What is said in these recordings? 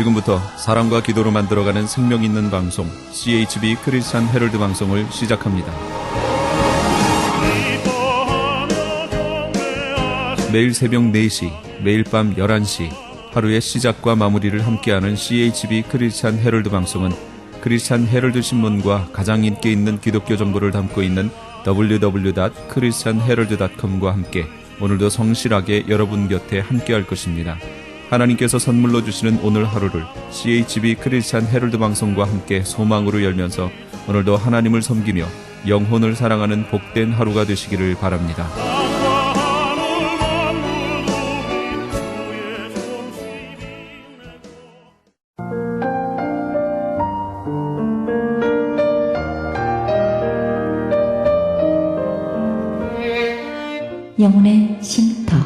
지금부터 사랑과 기도로 만들어가는 생명 있는 방송 CHB 크리스찬 헤럴드 방송을 시작합니다. 매일 새벽 4시, 매일 밤 11시 하루의 시작과 마무리를 함께하는 CHB 크리스찬 헤럴드 방송은 크리스찬 헤럴드 신문과 가장 인기 있는 기독교 정보를 담고 있는 www.christianherald.com과 함께 오늘도 성실하게 여러분 곁에 함께할 것입니다. 하나님께서 선물로 주시는 오늘 하루를 CHB 크리스찬 헤럴드 방송과 함께 소망으로 열면서 오늘도 하나님을 섬기며 영혼을 사랑하는 복된 하루가 되시기를 바랍니다. 영혼의 쉼터.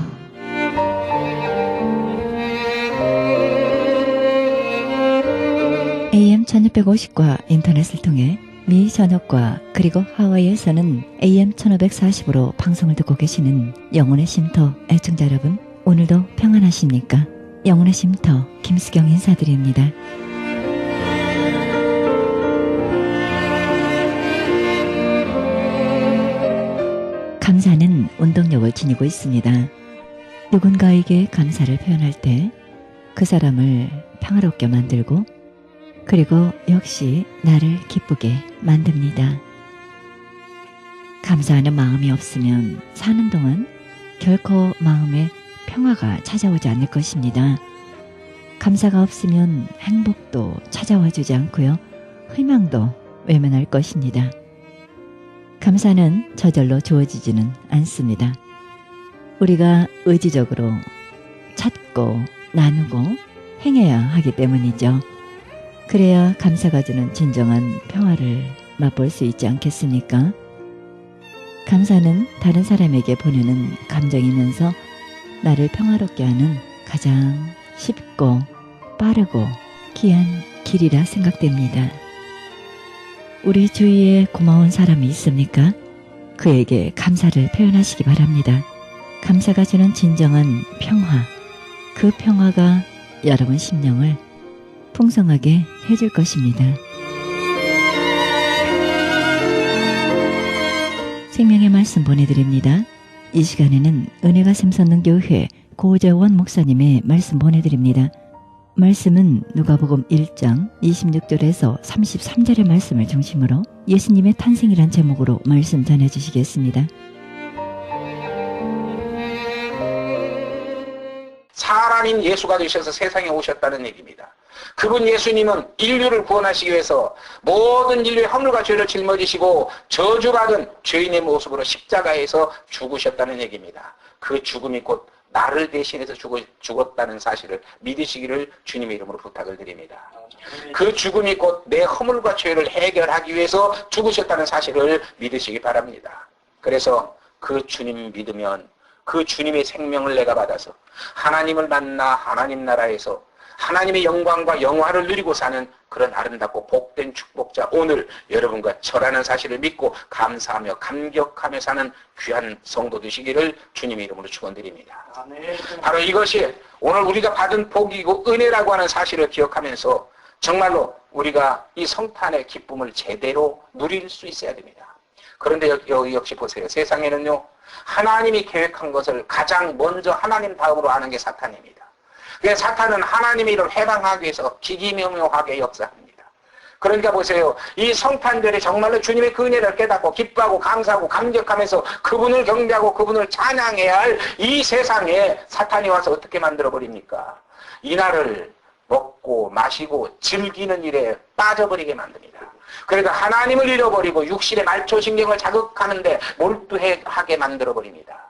AM 1650과 인터넷을 통해 미 전역과 그리고 하와이에서는 AM 1540으로 방송을 듣고 계시는 영혼의 쉼터 애청자 여러분, 오늘도 평안하십니까? 영혼의 쉼터 김수경 인사드립니다. 감사는 운동력을 지니고 있습니다. 누군가에게 감사를 표현할 때 그 사람을 평화롭게 만들고 그리고 역시 나를 기쁘게 만듭니다. 감사하는 마음이 없으면 사는 동안 결코 마음에 평화가 찾아오지 않을 것입니다. 감사가 없으면 행복도 찾아와 주지 않고요. 희망도 외면할 것입니다. 감사는 저절로 주어지지는 않습니다. 우리가 의지적으로 찾고 나누고 행해야 하기 때문이죠. 그래야 감사가 주는 진정한 평화를 맛볼 수 있지 않겠습니까? 감사는 다른 사람에게 보내는 감정이면서 나를 평화롭게 하는 가장 쉽고 빠르고 귀한 길이라 생각됩니다. 우리 주위에 고마운 사람이 있습니까? 그에게 감사를 표현하시기 바랍니다. 감사가 주는 진정한 평화, 그 평화가 여러분 심령을 풍성하게 해줄 것입니다. 생명의 말씀 보내드립니다. 이 시간에는 은혜가 샘솟는 교회 고재원 목사님의 말씀 보내드립니다. 말씀은 누가복음 1장 26절에서 33절의 말씀을 중심으로 예수님의 탄생이란 제목으로 말씀 전해주시겠습니다. 사람인 예수가 되셔서 세상에 오셨다는 얘기입니다. 그분 예수님은 인류를 구원하시기 위해서 모든 인류의 허물과 죄를 짊어지시고 저주받은 죄인의 모습으로 십자가에서 죽으셨다는 얘기입니다. 그 죽음이 곧 나를 대신해서 죽었다는 사실을 믿으시기를 주님의 이름으로 부탁을 드립니다. 그 죽음이 곧 내 허물과 죄를 해결하기 위해서 죽으셨다는 사실을 믿으시기 바랍니다. 그래서 그 주님 믿으면 그 주님의 생명을 내가 받아서 하나님을 만나 하나님 나라에서 하나님의 영광과 영화를 누리고 사는 그런 아름답고 복된 축복자, 오늘 여러분과 저라는 사실을 믿고 감사하며 감격하며 사는 귀한 성도 되시기를 주님의 이름으로 축원드립니다. 바로 이것이 오늘 우리가 받은 복이고 은혜라고 하는 사실을 기억하면서 정말로 우리가 이 성탄의 기쁨을 제대로 누릴 수 있어야 됩니다. 그런데 여기 역시 보세요. 세상에는요, 하나님이 계획한 것을 가장 먼저 하나님 다음으로 아는 게 사탄입니다. 그래서 사탄은 하나님의 일을 해방하기 위해서 기기묘묘하게 역사합니다. 그러니까 보세요. 이 성탄절에 정말로 주님의 그 은혜를 깨닫고 기뻐하고 감사하고 감격하면서 그분을 경배하고 그분을 찬양해야 할 이 세상에 사탄이 와서 어떻게 만들어버립니까? 이날을 먹고 마시고 즐기는 일에 빠져버리게 만듭니다. 그러니까 하나님을 잃어버리고 육신의 말초신경을 자극하는데 몰두하게 만들어버립니다.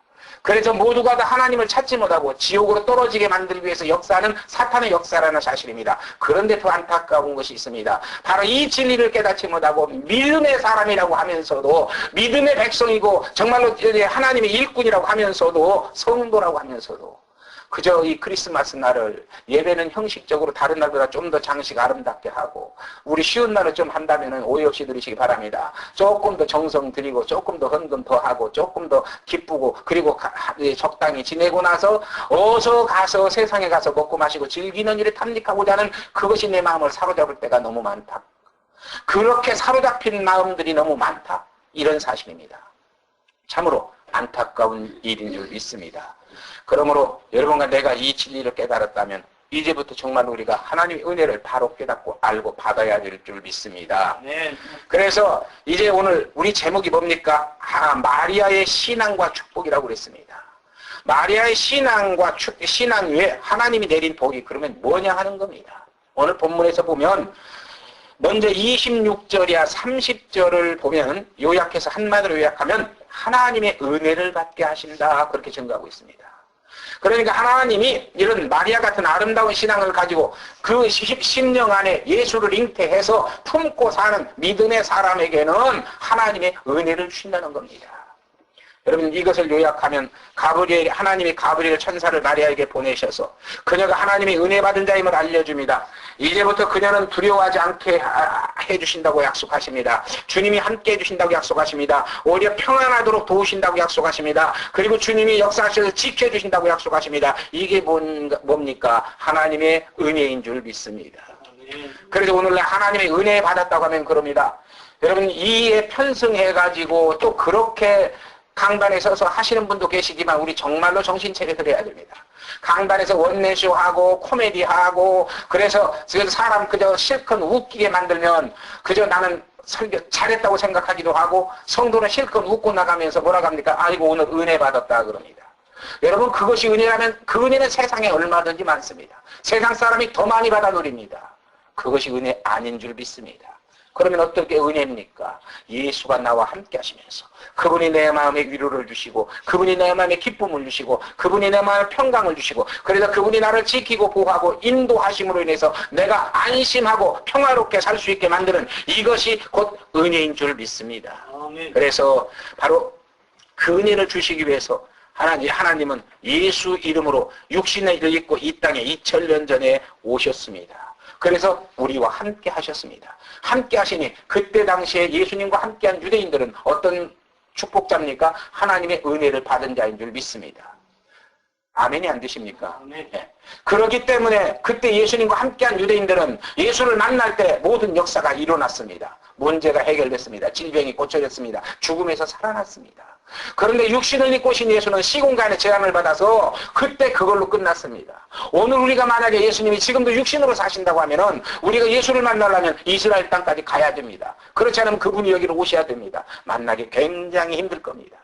그래서 모두가 다 하나님을 찾지 못하고 지옥으로 떨어지게 만들기 위해서 역사하는 사탄의 역사라는 사실입니다. 그런데 더 안타까운 것이 있습니다. 바로 이 진리를 깨닫지 못하고 믿음의 사람이라고 하면서도 믿음의 백성이고 정말로 하나님의 일꾼이라고 하면서도 성도라고 하면서도 그저 이 크리스마스 날을 예배는 형식적으로 다른 날보다 좀 더 장식 아름답게 하고 우리 쉬운 날을 좀 한다면 오해 없이 들으시기 바랍니다. 조금 더 정성 들이고 조금 더 헌금 더 하고 조금 더 기쁘고 그리고 적당히 지내고 나서 어서 가서 세상에 가서 먹고 마시고 즐기는 일에 탐닉하고자 하는 그것이 내 마음을 사로잡을 때가 너무 많다. 그렇게 사로잡힌 마음들이 너무 많다. 이런 사실입니다. 참으로 안타까운 일인 줄 믿습니다. 그러므로 여러분과 내가 이 진리를 깨달았다면 이제부터 정말 우리가 하나님의 은혜를 바로 깨닫고 알고 받아야 될 줄 믿습니다. 네. 그래서 이제 오늘 우리 제목이 뭡니까? 마리아의 신앙과 축복이라고 그랬습니다. 마리아의 신앙과 신앙 외에 하나님이 내린 복이 그러면 뭐냐 하는 겁니다. 오늘 본문에서 보면 먼저 26절이야 30절을 보면 요약해서 한마디로 요약하면 하나님의 은혜를 받게 하신다 그렇게 증거하고 있습니다. 그러니까 하나님이 이런 마리아 같은 아름다운 신앙을 가지고 그 심령 안에 예수를 잉태해서 품고 사는 믿음의 사람에게는 하나님의 은혜를 주신다는 겁니다. 여러분 이것을 요약하면 하나님이 가브리엘 천사를 마리아에게 보내셔서 그녀가 하나님의 은혜 받은 자임을 알려줍니다. 이제부터 그녀는 두려워하지 않게 해주신다고 약속하십니다. 주님이 함께 해주신다고 약속하십니다. 오히려 평안하도록 도우신다고 약속하십니다. 그리고 주님이 역사하셔서 지켜주신다고 약속하십니다. 이게 뭡니까? 하나님의 은혜인 줄 믿습니다. 그래서 오늘날 하나님의 은혜 받았다고 하면 그럽니다. 여러분 이에 편승해가지고 또 그렇게 강단에 서서 하시는 분도 계시지만 우리 정말로 정신 차려서 해야 됩니다. 강단에서 원맨쇼 하고 코미디 하고 그래서 사람 그저 실컷 웃기게 만들면 그저 나는 설교 잘했다고 생각하기도 하고 성도는 실컷 웃고 나가면서 뭐라고 합니까? 아이고 오늘 은혜 받았다 그럽니다. 여러분 그것이 은혜라면 그 은혜는 세상에 얼마든지 많습니다. 세상 사람이 더 많이 받아 누립니다. 그것이 은혜 아닌 줄 믿습니다. 그러면 어떻게 은혜입니까? 예수가 나와 함께 하시면서 그분이 내 마음에 위로를 주시고 그분이 내 마음에 기쁨을 주시고 그분이 내 마음에 평강을 주시고 그래서 그분이 나를 지키고 보호하고 인도하심으로 인해서 내가 안심하고 평화롭게 살 수 있게 만드는 이것이 곧 은혜인 줄 믿습니다. 그래서 바로 그 은혜를 주시기 위해서 하나님은 예수 이름으로 육신을 입고 이 땅에 2000년 전에 오셨습니다. 그래서 우리와 함께 하셨습니다. 함께 하시니 그때 당시에 예수님과 함께한 유대인들은 어떤 축복자입니까? 하나님의 은혜를 받은 자인 줄 믿습니다. 아멘이 안 되십니까? 네. 그렇기 때문에 그때 예수님과 함께한 유대인들은 예수를 만날 때 모든 역사가 일어났습니다. 문제가 해결됐습니다. 질병이 고쳐졌습니다. 죽음에서 살아났습니다. 그런데 육신을 입고 오신 예수는 시공간의 재앙을 받아서 그때 그걸로 끝났습니다. 오늘 우리가 만약에 예수님이 지금도 육신으로 사신다고 하면은 우리가 예수를 만나려면 이스라엘 땅까지 가야 됩니다. 그렇지 않으면 그분이 여기로 오셔야 됩니다. 만나기 굉장히 힘들 겁니다.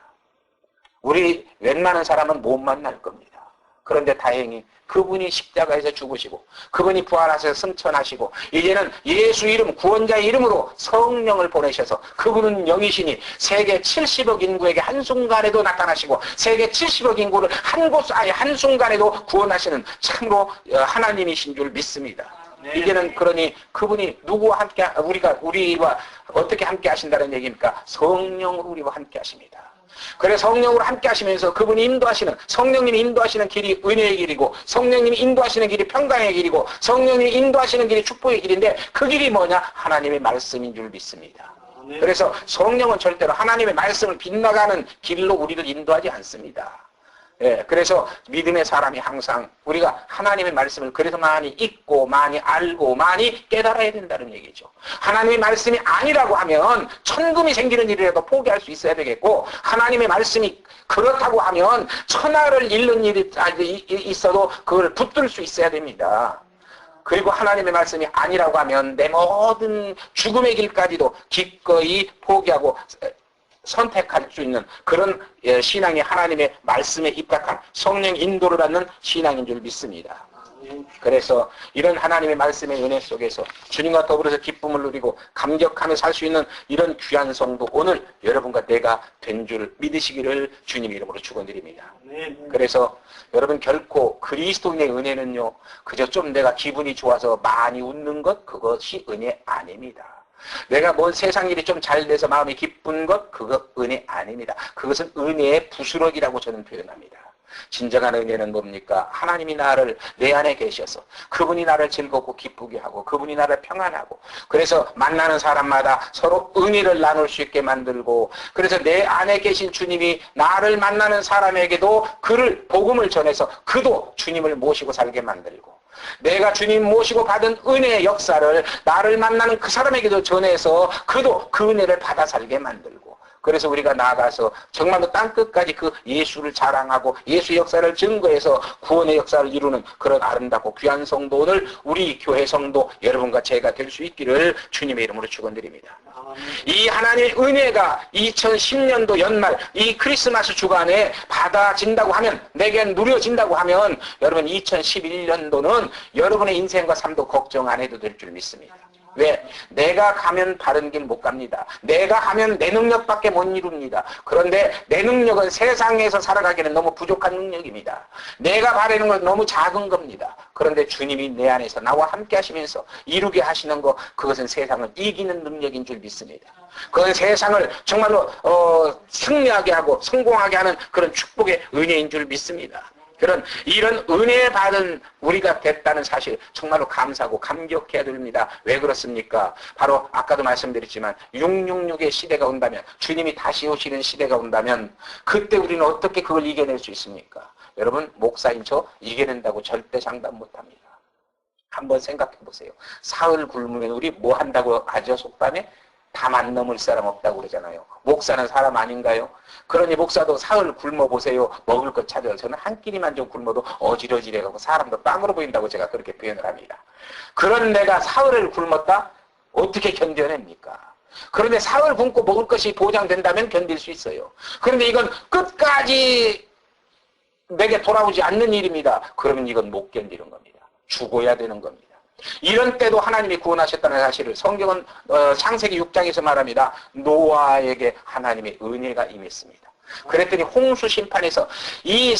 우리 웬만한 사람은 못 만날 겁니다. 그런데 다행히 그분이 십자가에서 죽으시고 그분이 부활하셔서 승천하시고 이제는 예수 이름 구원자의 이름으로 성령을 보내셔서 그분은 영이시니 세계 70억 인구에게 한순간에도 나타나시고 세계 70억 인구를 한순간에도 구원하시는 참으로 하나님이신 줄 믿습니다. 네. 이제는 그러니 그분이 누구와 함께 우리와 어떻게 함께 하신다는 얘기입니까? 성령으로 우리와 함께 하십니다. 그래서 성령으로 함께 하시면서 그분이 인도하시는 성령님이 인도하시는 길이 은혜의 길이고 성령님이 인도하시는 길이 평강의 길이고 성령님이 인도하시는 길이 축복의 길인데 그 길이 뭐냐? 하나님의 말씀인 줄 믿습니다. 그래서 성령은 절대로 하나님의 말씀을 빗나가는 길로 우리를 인도하지 않습니다. 예, 그래서 믿음의 사람이 항상 우리가 하나님의 말씀을 그래서 많이 읽고 많이 알고 많이 깨달아야 된다는 얘기죠. 하나님의 말씀이 아니라고 하면 천금이 생기는 일이라도 포기할 수 있어야 되겠고 하나님의 말씀이 그렇다고 하면 천하를 잃는 일이 있어도 그걸 붙들 수 있어야 됩니다. 그리고 하나님의 말씀이 아니라고 하면 내 모든 죽음의 길까지도 기꺼이 포기하고 선택할 수 있는 그런 신앙이 하나님의 말씀에 입각한 성령 인도를 받는 신앙인 줄 믿습니다. 그래서 이런 하나님의 말씀의 은혜 속에서 주님과 더불어서 기쁨을 누리고 감격하며 살 수 있는 이런 귀한 성도 오늘 여러분과 내가 된 줄 믿으시기를 주님 이름으로 축원드립니다. 그래서 여러분 결코 그리스도인의 은혜는요 그저 좀 내가 기분이 좋아서 많이 웃는 것 그것이 은혜 아닙니다. 내가 뭔 세상 일이 좀 잘 돼서 마음이 기쁜 것 그것 은혜 아닙니다. 그것은 은혜의 부스러기라고 저는 표현합니다. 진정한 은혜는 뭡니까? 하나님이 나를 내 안에 계셔서 그분이 나를 즐겁고 기쁘게 하고 그분이 나를 평안하고 그래서 만나는 사람마다 서로 은혜를 나눌 수 있게 만들고 그래서 내 안에 계신 주님이 나를 만나는 사람에게도 그를 복음을 전해서 그도 주님을 모시고 살게 만들고 내가 주님 모시고 받은 은혜의 역사를 나를 만나는 그 사람에게도 전해서 그도 그 은혜를 받아 살게 만들고 그래서 우리가 나아가서 정말로 땅끝까지 그 예수를 자랑하고 예수의 역사를 증거해서 구원의 역사를 이루는 그런 아름답고 귀한 성도를 우리 교회 성도 여러분과 제가 될 수 있기를 주님의 이름으로 축원드립니다. 이 하나님의 은혜가 2010년도 연말 이 크리스마스 주간에 받아진다고 하면 내게 누려진다고 하면 여러분 2011년도는 여러분의 인생과 삶도 걱정 안 해도 될 줄 믿습니다. 왜? 내가 가면 바른 길 못 갑니다. 내가 하면 내 능력밖에 못 이룹니다. 그런데 내 능력은 세상에서 살아가기는 너무 부족한 능력입니다. 내가 바라는 건 너무 작은 겁니다. 그런데 주님이 내 안에서 나와 함께 하시면서 이루게 하시는 것 그것은 세상을 이기는 능력인 줄 믿습니다. 그건 세상을 정말로 승리하게 하고 성공하게 하는 그런 축복의 은혜인 줄 믿습니다. 이런 은혜 받은 우리가 됐다는 사실 정말로 감사하고 감격해야 됩니다. 왜 그렇습니까? 바로 아까도 말씀드렸지만 666의 시대가 온다면 주님이 다시 오시는 시대가 온다면 그때 우리는 어떻게 그걸 이겨낼 수 있습니까? 여러분 목사인 저 이겨낸다고 절대 장담 못합니다. 한번 생각해 보세요. 사흘 굶으면 우리 뭐 한다고 하죠? 속담에? 담 안 넘을 사람 없다고 그러잖아요. 목사는 사람 아닌가요? 그러니 목사도 사흘 굶어보세요. 먹을 것 찾아요. 저는 한 끼니만 좀 굶어도 어지러지래가고 사람도 빵으로 보인다고 제가 그렇게 표현을 합니다. 그런 내가 사흘을 굶었다? 어떻게 견뎌냅니까? 그런데 사흘 굶고 먹을 것이 보장된다면 견딜 수 있어요. 그런데 이건 끝까지 내게 돌아오지 않는 일입니다. 그러면 이건 못 견디는 겁니다. 죽어야 되는 겁니다. 이런 때도 하나님이 구원하셨다는 사실을 성경은 창세기 6장에서 말합니다. 노아에게 하나님의 은혜가 임했습니다. 그랬더니 홍수 심판에서 이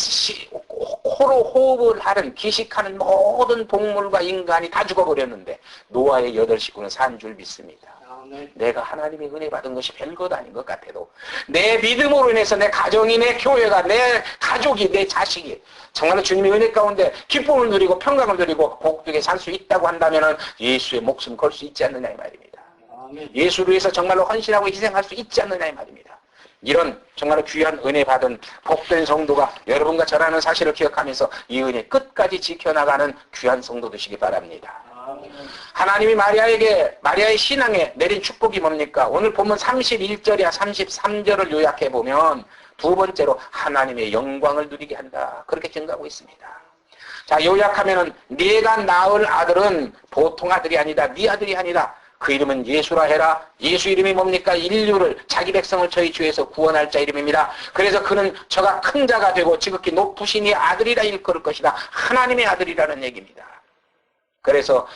코로 호흡을 하는 기식하는 모든 동물과 인간이 다 죽어버렸는데 노아의 8식구는 산 줄 믿습니다. 내가 하나님의 은혜 받은 것이 별것 아닌 것 같아도 내 믿음으로 인해서 내 가정이 내 교회가 내 가족이 내 자식이 정말로 주님의 은혜 가운데 기쁨을 누리고 평강을 누리고 복되게 살 수 있다고 한다면 예수의 목숨 걸 수 있지 않느냐 이 말입니다. 예수를 위해서 정말로 헌신하고 희생할 수 있지 않느냐 이 말입니다. 이런 정말로 귀한 은혜 받은 복된 성도가 여러분과 저라는 사실을 기억하면서 이 은혜 끝까지 지켜나가는 귀한 성도 되시기 바랍니다. 하나님이 마리아의 신앙에 내린 축복이 뭡니까? 오늘 보면 31절이야 33절을 요약해보면 두 번째로 하나님의 영광을 누리게 한다. 그렇게 증가하고 있습니다. 자, 요약하면은 네가 낳을 아들은 보통 아들이 아니다. 네 아들이 아니다. 그 이름은 예수라 해라. 예수 이름이 뭡니까? 인류를 자기 백성을 저희 주에서 구원할 자 이름입니다. 그래서 그는 저가 큰 자가 되고 지극히 높으신 이 아들이라 일컬을 것이다. 하나님의 아들이라는 얘기입니다. 그래서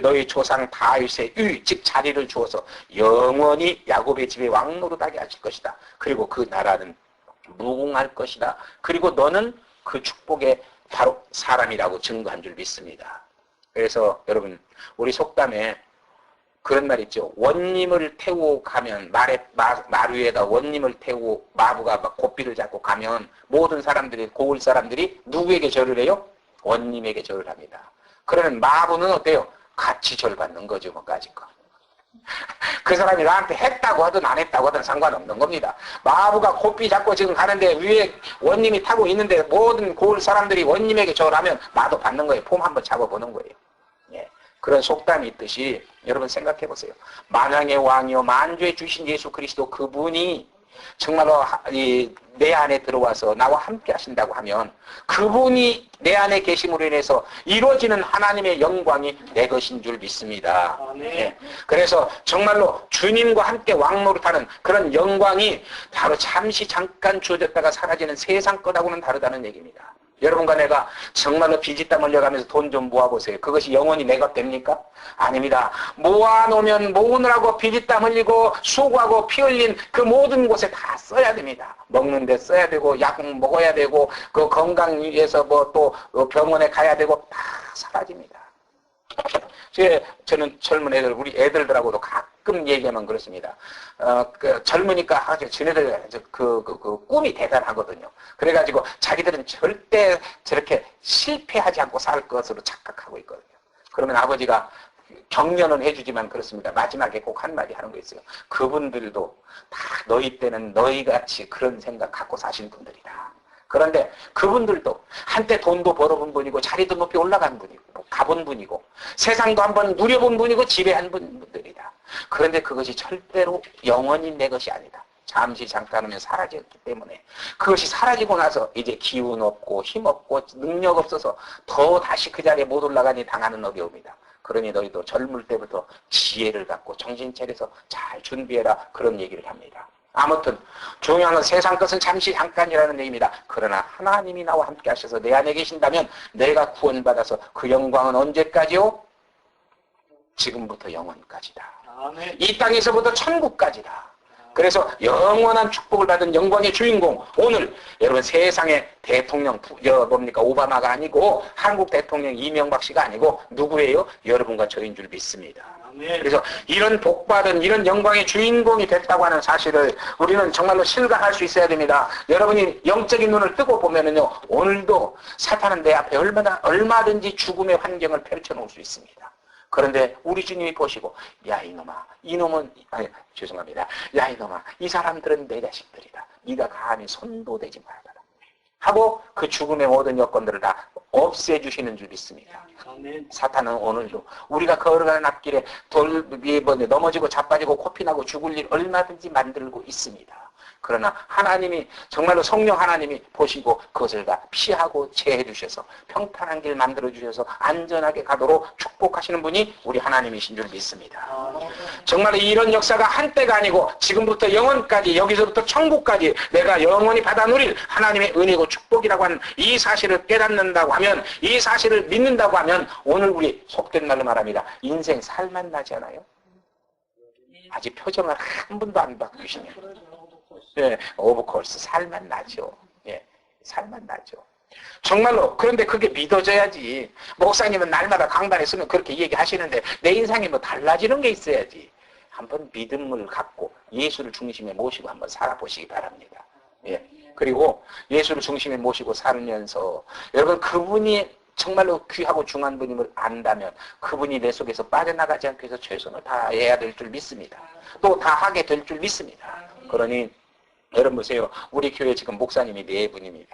너희 조상 다윗의 즉 자리를 주어서 영원히 야곱의 집에 왕노릇하게 하실 것이다. 그리고 그 나라는 무궁할 것이다. 그리고 너는 그 축복의 바로 사람이라고 증거한 줄 믿습니다. 그래서 여러분 우리 속담에 그런 말 있죠. 원님을 태우고 가면 말 위에다 원님을 태우고 마부가 막 고삐를 잡고 가면 모든 사람들이 고을 사람들이 누구에게 절을 해요? 원님에게 절을 합니다. 그러면 마부는 어때요? 같이 절받는 거죠, 뭐까지 거. 그 사람이 나한테 했다고 하든 안 했다고 하든 상관없는 겁니다. 마부가 고삐 잡고 지금 가는데 위에 원님이 타고 있는데 모든 고을 사람들이 원님에게 절하면 나도 받는 거예요. 폼 한번 잡아보는 거예요. 예. 그런 속담이 있듯이 여러분 생각해 보세요. 만왕의 왕이요 만주의 주신 예수 그리스도 그분이 정말로 내 안에 들어와서 나와 함께 하신다고 하면 그분이 내 안에 계심으로 인해서 이루어지는 하나님의 영광이 내 것인 줄 믿습니다. 네. 그래서 정말로 주님과 함께 왕노릇하는 그런 영광이 바로 잠깐 주어졌다가 사라지는 세상 것하고는 다르다는 얘기입니다. 여러분과 내가 정말로 비지땀 흘려가면서 돈 좀 모아보세요. 그것이 영원히 내 것 됩니까? 아닙니다. 모아놓으면 모으느라고 비지땀 흘리고 수고하고 피 흘린 그 모든 곳에 다 써야 됩니다. 먹는 데 써야 되고 약 먹어야 되고 그 건강 위해서 뭐 또 병원에 가야 되고 다 사라집니다. 저는 젊은 애들, 우리 애들하고도 가끔 얘기하면 그렇습니다. 젊으니까 아주 쟤네들 꿈이 대단하거든요. 그래가지고 자기들은 절대 저렇게 실패하지 않고 살 것으로 착각하고 있거든요. 그러면 아버지가 격려는 해주지만 그렇습니다. 마지막에 꼭 한마디 하는 거 있어요. 그분들도 다 너희 때는 너희같이 그런 생각 갖고 사신 분들이다. 그런데 그분들도 한때 돈도 벌어본 분이고 자리도 높이 올라간 분이고 가본 분이고 세상도 한번 누려본 분이고 지배한 분들이다. 그런데 그것이 절대로 영원히 내 것이 아니다. 잠시 잠깐 하면 사라졌기 때문에 그것이 사라지고 나서 이제 기운 없고 힘 없고 능력 없어서 더 다시 그 자리에 못 올라가니 당하는 어려움이다. 그러니 너희도 젊을 때부터 지혜를 갖고 정신 차려서 잘 준비해라. 그런 얘기를 합니다. 아무튼 중요한 건 세상 것은 잠시 잠깐이라는 얘기입니다. 그러나 하나님이 나와 함께 하셔서 내 안에 계신다면 내가 구원받아서 그 영광은 언제까지요? 지금부터 영원까지다. 아멘. 이 땅에서부터 천국까지다. 그래서 영원한 축복을 받은 영광의 주인공, 오늘 여러분 세상의 대통령 뭡니까 오바마가 아니고 한국 대통령 이명박 씨가 아니고 누구예요? 여러분과 저인 줄 믿습니다. 아멘. 그래서 이런 복받은 이런 영광의 주인공이 됐다고 하는 사실을 우리는 정말로 실감할 수 있어야 됩니다. 여러분이 영적인 눈을 뜨고 보면은요, 오늘도 사탄은 내 앞에 얼마든지 죽음의 환경을 펼쳐놓을 수 있습니다. 그런데 우리 주님이 보시고, 야 이놈아, 이놈은 아니 죄송합니다. 야 이놈아, 이 사람들은 내 자식들이다. 네가 감히 손도 대지 말아라 하고 그 죽음의 모든 여건들을 다 없애주시는 줄 믿습니다. 아멘. 사탄은 오늘도 우리가 걸어가는 앞길에 돌 위에 넘어지고 자빠지고 코피나고 죽을 일 얼마든지 만들고 있습니다. 그러나 하나님이 정말로 성령 하나님이 보시고 그것을 다 피하고 제해 주셔서 평탄한 길 만들어 주셔서 안전하게 가도록 축복하시는 분이 우리 하나님이신 줄 믿습니다. 정말 이런 역사가 한때가 아니고 지금부터 영원까지, 여기서부터 천국까지 내가 영원히 받아 누릴 하나님의 은혜고 축복이라고 하는 이 사실을 깨닫는다고 하면, 이 사실을 믿는다고 하면 오늘 우리 속된 말로 말합니다. 인생 살만 나지 않아요? 아직 표정을 한 번도 안 바꾸시면. 예, 오브콜스 살만 나죠. 예, 살만 나죠. 정말로. 그런데 그게 믿어져야지. 목사님은 날마다 강단에 서면 그렇게 얘기하시는데 내 인생에 뭐 달라지는 게 있어야지. 한번 믿음을 갖고 예수를 중심에 모시고 한번 살아보시기 바랍니다. 예, 그리고 예수를 중심에 모시고 살면서 여러분 그분이 정말로 귀하고 중요한 분임을 안다면 그분이 내 속에서 빠져나가지 않기 위해서 최선을 다해야 될 줄 믿습니다. 또 다 하게 될 줄 믿습니다. 그러니 여러분 보세요. 우리 교회 지금 목사님이 4분입니다.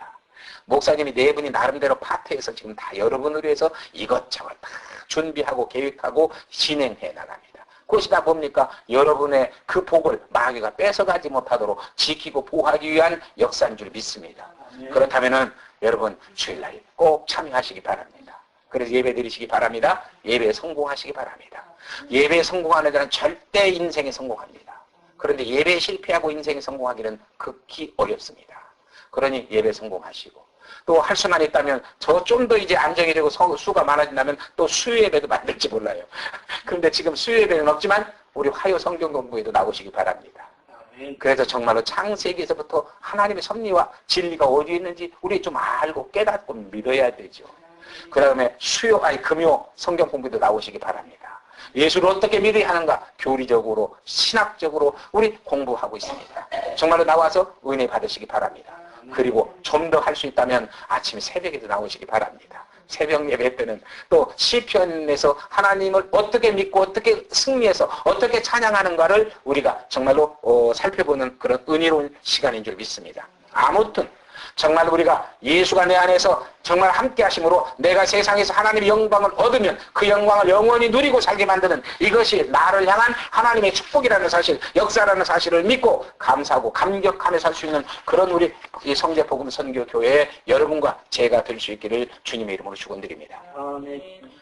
목사님이 4분이 나름대로 파트에서 지금 다 여러분을 위해서 이것저것 다 준비하고 계획하고 진행해 나갑니다. 그것이 다 뭡니까? 여러분의 그 복을 마귀가 뺏어가지 못하도록 지키고 보호하기 위한 역사인 줄 믿습니다. 그렇다면은 여러분 주일날 꼭 참여하시기 바랍니다. 그래서 예배 드리시기 바랍니다. 예배에 성공하시기 바랍니다. 예배에 성공하는 자는 절대 인생에 성공합니다. 그런데 예배에 실패하고 인생에 성공하기는 극히 어렵습니다. 그러니 예배 성공하시고 또 할 수만 있다면 저 좀 더 이제 안정이 되고 수가 많아진다면 또 수요 예배도 만들지 몰라요. 그런데 지금 수요 예배는 없지만 우리 화요 성경 공부에도 나오시기 바랍니다. 그래서 정말로 창세기에서부터 하나님의 섭리와 진리가 어디 있는지 우리 좀 알고 깨닫고 믿어야 되죠. 그 다음에 금요 성경 공부에도 나오시기 바랍니다. 예수를 어떻게 믿어야 하는가? 교리적으로, 신학적으로 우리 공부하고 있습니다. 정말로 나와서 은혜 받으시기 바랍니다. 그리고 좀 더 할 수 있다면 아침 새벽에도 나오시기 바랍니다. 새벽 예배 때는 또 시편에서 하나님을 어떻게 믿고 어떻게 승리해서 어떻게 찬양하는가를 우리가 정말로 살펴보는 그런 은혜로운 시간인 줄 믿습니다. 아무튼 정말 우리가 예수가 내 안에서 정말 함께 하심으로 내가 세상에서 하나님의 영광을 얻으면 그 영광을 영원히 누리고 살게 만드는 이것이 나를 향한 하나님의 축복이라는 사실, 역사라는 사실을 믿고 감사하고 감격하며 살 수 있는 그런 우리 성제복음 선교교회의 여러분과 제가 될 수 있기를 주님의 이름으로 축원드립니다.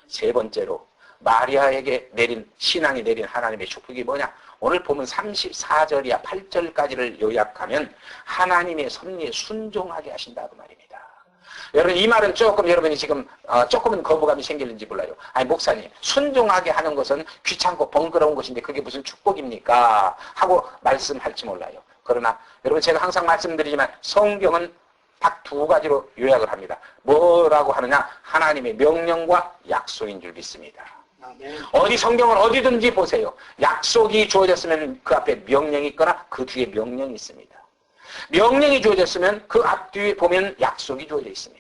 세 번째로 마리아에게 내린 신앙이 내린 하나님의 축복이 뭐냐? 오늘 보면 34절이야 8절까지를 요약하면 하나님의 섭리에 순종하게 하신다고 말입니다. 여러분 이 말은 조금 여러분이 지금 조금은 거부감이 생기는지 몰라요. 아니 목사님 순종하게 하는 것은 귀찮고 번거로운 것인데 그게 무슨 축복입니까? 하고 말씀할지 몰라요. 그러나 여러분 제가 항상 말씀드리지만 성경은 딱 2가지로 요약을 합니다. 뭐라고 하느냐? 하나님의 명령과 약속인 줄 믿습니다. 어디 성경을 어디든지 보세요. 약속이 주어졌으면 그 앞에 명령이 있거나 그 뒤에 명령이 있습니다. 명령이 주어졌으면 그 앞뒤에 보면 약속이 주어져 있습니다.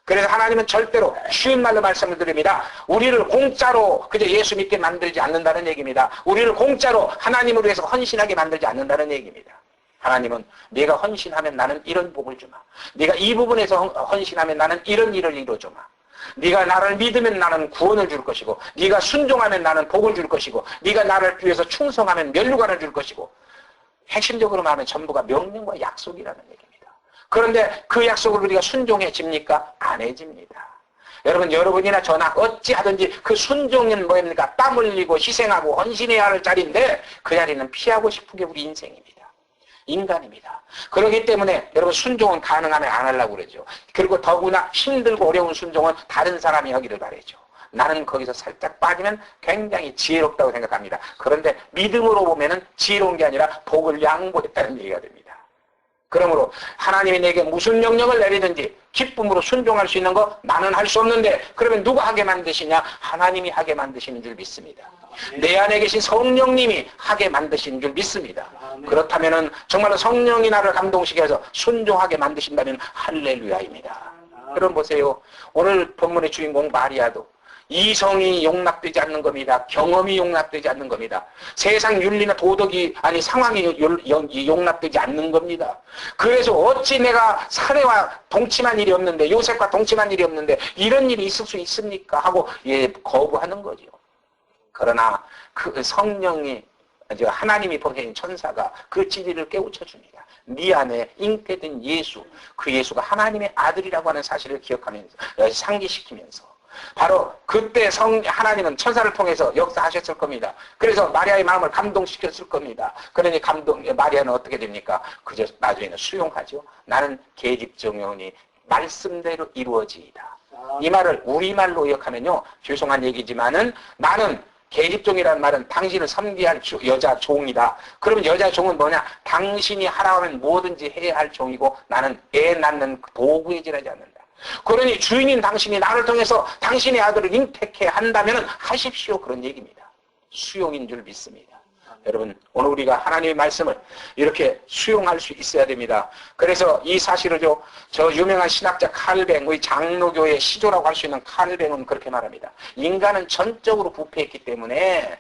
그래서 하나님은 절대로 쉬운 말로 말씀을 드립니다. 우리를 공짜로 그저 예수 믿게 만들지 않는다는 얘기입니다. 우리를 공짜로 하나님을 위해서 헌신하게 만들지 않는다는 얘기입니다. 하나님은 네가 헌신하면 나는 이런 복을 주마. 네가 이 부분에서 헌신하면 나는 이런 일을 이루어주마. 네가 나를 믿으면 나는 구원을 줄 것이고 네가 순종하면 나는 복을 줄 것이고 네가 나를 위해서 충성하면 면류관을 줄 것이고 핵심적으로 말하면 전부가 명령과 약속이라는 얘기입니다. 그런데 그 약속을 우리가 순종해집니까? 안 해집니다. 여러분이나 저나 어찌하든지 그 순종은 뭐입니까? 땀 흘리고 희생하고 헌신해야 할 자리인데 그 자리는 피하고 싶은 게 우리 인생입니다. 인간입니다. 그렇기 때문에 여러분 순종은 가능하면 안 하려고 그러죠. 그리고 더구나 힘들고 어려운 순종은 다른 사람이 하기를 바라죠. 나는 거기서 살짝 빠지면 굉장히 지혜롭다고 생각합니다. 그런데 믿음으로 보면은 지혜로운 게 아니라 복을 양보했다는 얘기가 됩니다. 그러므로 하나님이 내게 무슨 명령을 내리든지 기쁨으로 순종할 수 있는 거 나는 할 수 없는데 그러면 누가 하게 만드시냐? 하나님이 하게 만드시는 줄 믿습니다. 내 안에 계신 성령님이 하게 만드시는 줄 믿습니다. 그렇다면은 정말로 성령이 나를 감동시켜서 순종하게 만드신다면 할렐루야입니다. 여러분 보세요. 오늘 본문의 주인공 마리아도 이성이 용납되지 않는 겁니다. 경험이 용납되지 않는 겁니다. 세상 윤리나 도덕이 아니 상황이 용납되지 않는 겁니다. 그래서 어찌 내가 사례와 동침한 일이 없는데 요셉과 동침한 일이 없는데 이런 일이 있을 수 있습니까? 하고 거부하는 거죠. 그러나 그 성령이 하나님이 보내신 천사가 그 진리를 깨우쳐 줍니다. 네 안에 잉태된 예수, 그 예수가 하나님의 아들이라고 하는 사실을 기억하면서 상기시키면서 바로 그때 하나님은 천사를 통해서 역사하셨을 겁니다. 그래서 마리아의 마음을 감동시켰을 겁니다. 그러니 마리아는 어떻게 됩니까? 그저 나중에는 수용하죠. 나는 계집종이오니 말씀대로 이루어지이다. 이 말을 우리말로 기억하면요. 죄송한 얘기지만은 나는 계집종이라는 말은 당신을 섬기게 할 여자 종이다. 그러면 여자 종은 뭐냐? 당신이 하라고 하면 뭐든지 해야 할 종이고 나는 애 낳는 도구에 지나지 않는다. 그러니 주인인 당신이 나를 통해서 당신의 아들을 잉태케 한다면 하십시오. 그런 얘기입니다. 수용인 줄 믿습니다. 여러분 오늘 우리가 하나님의 말씀을 이렇게 수용할 수 있어야 됩니다. 그래서 이 사실을 저 유명한 신학자 칼뱅, 우리 장로교의 시조라고 할 수 있는 칼뱅은 그렇게 말합니다. 인간은 전적으로 부패했기 때문에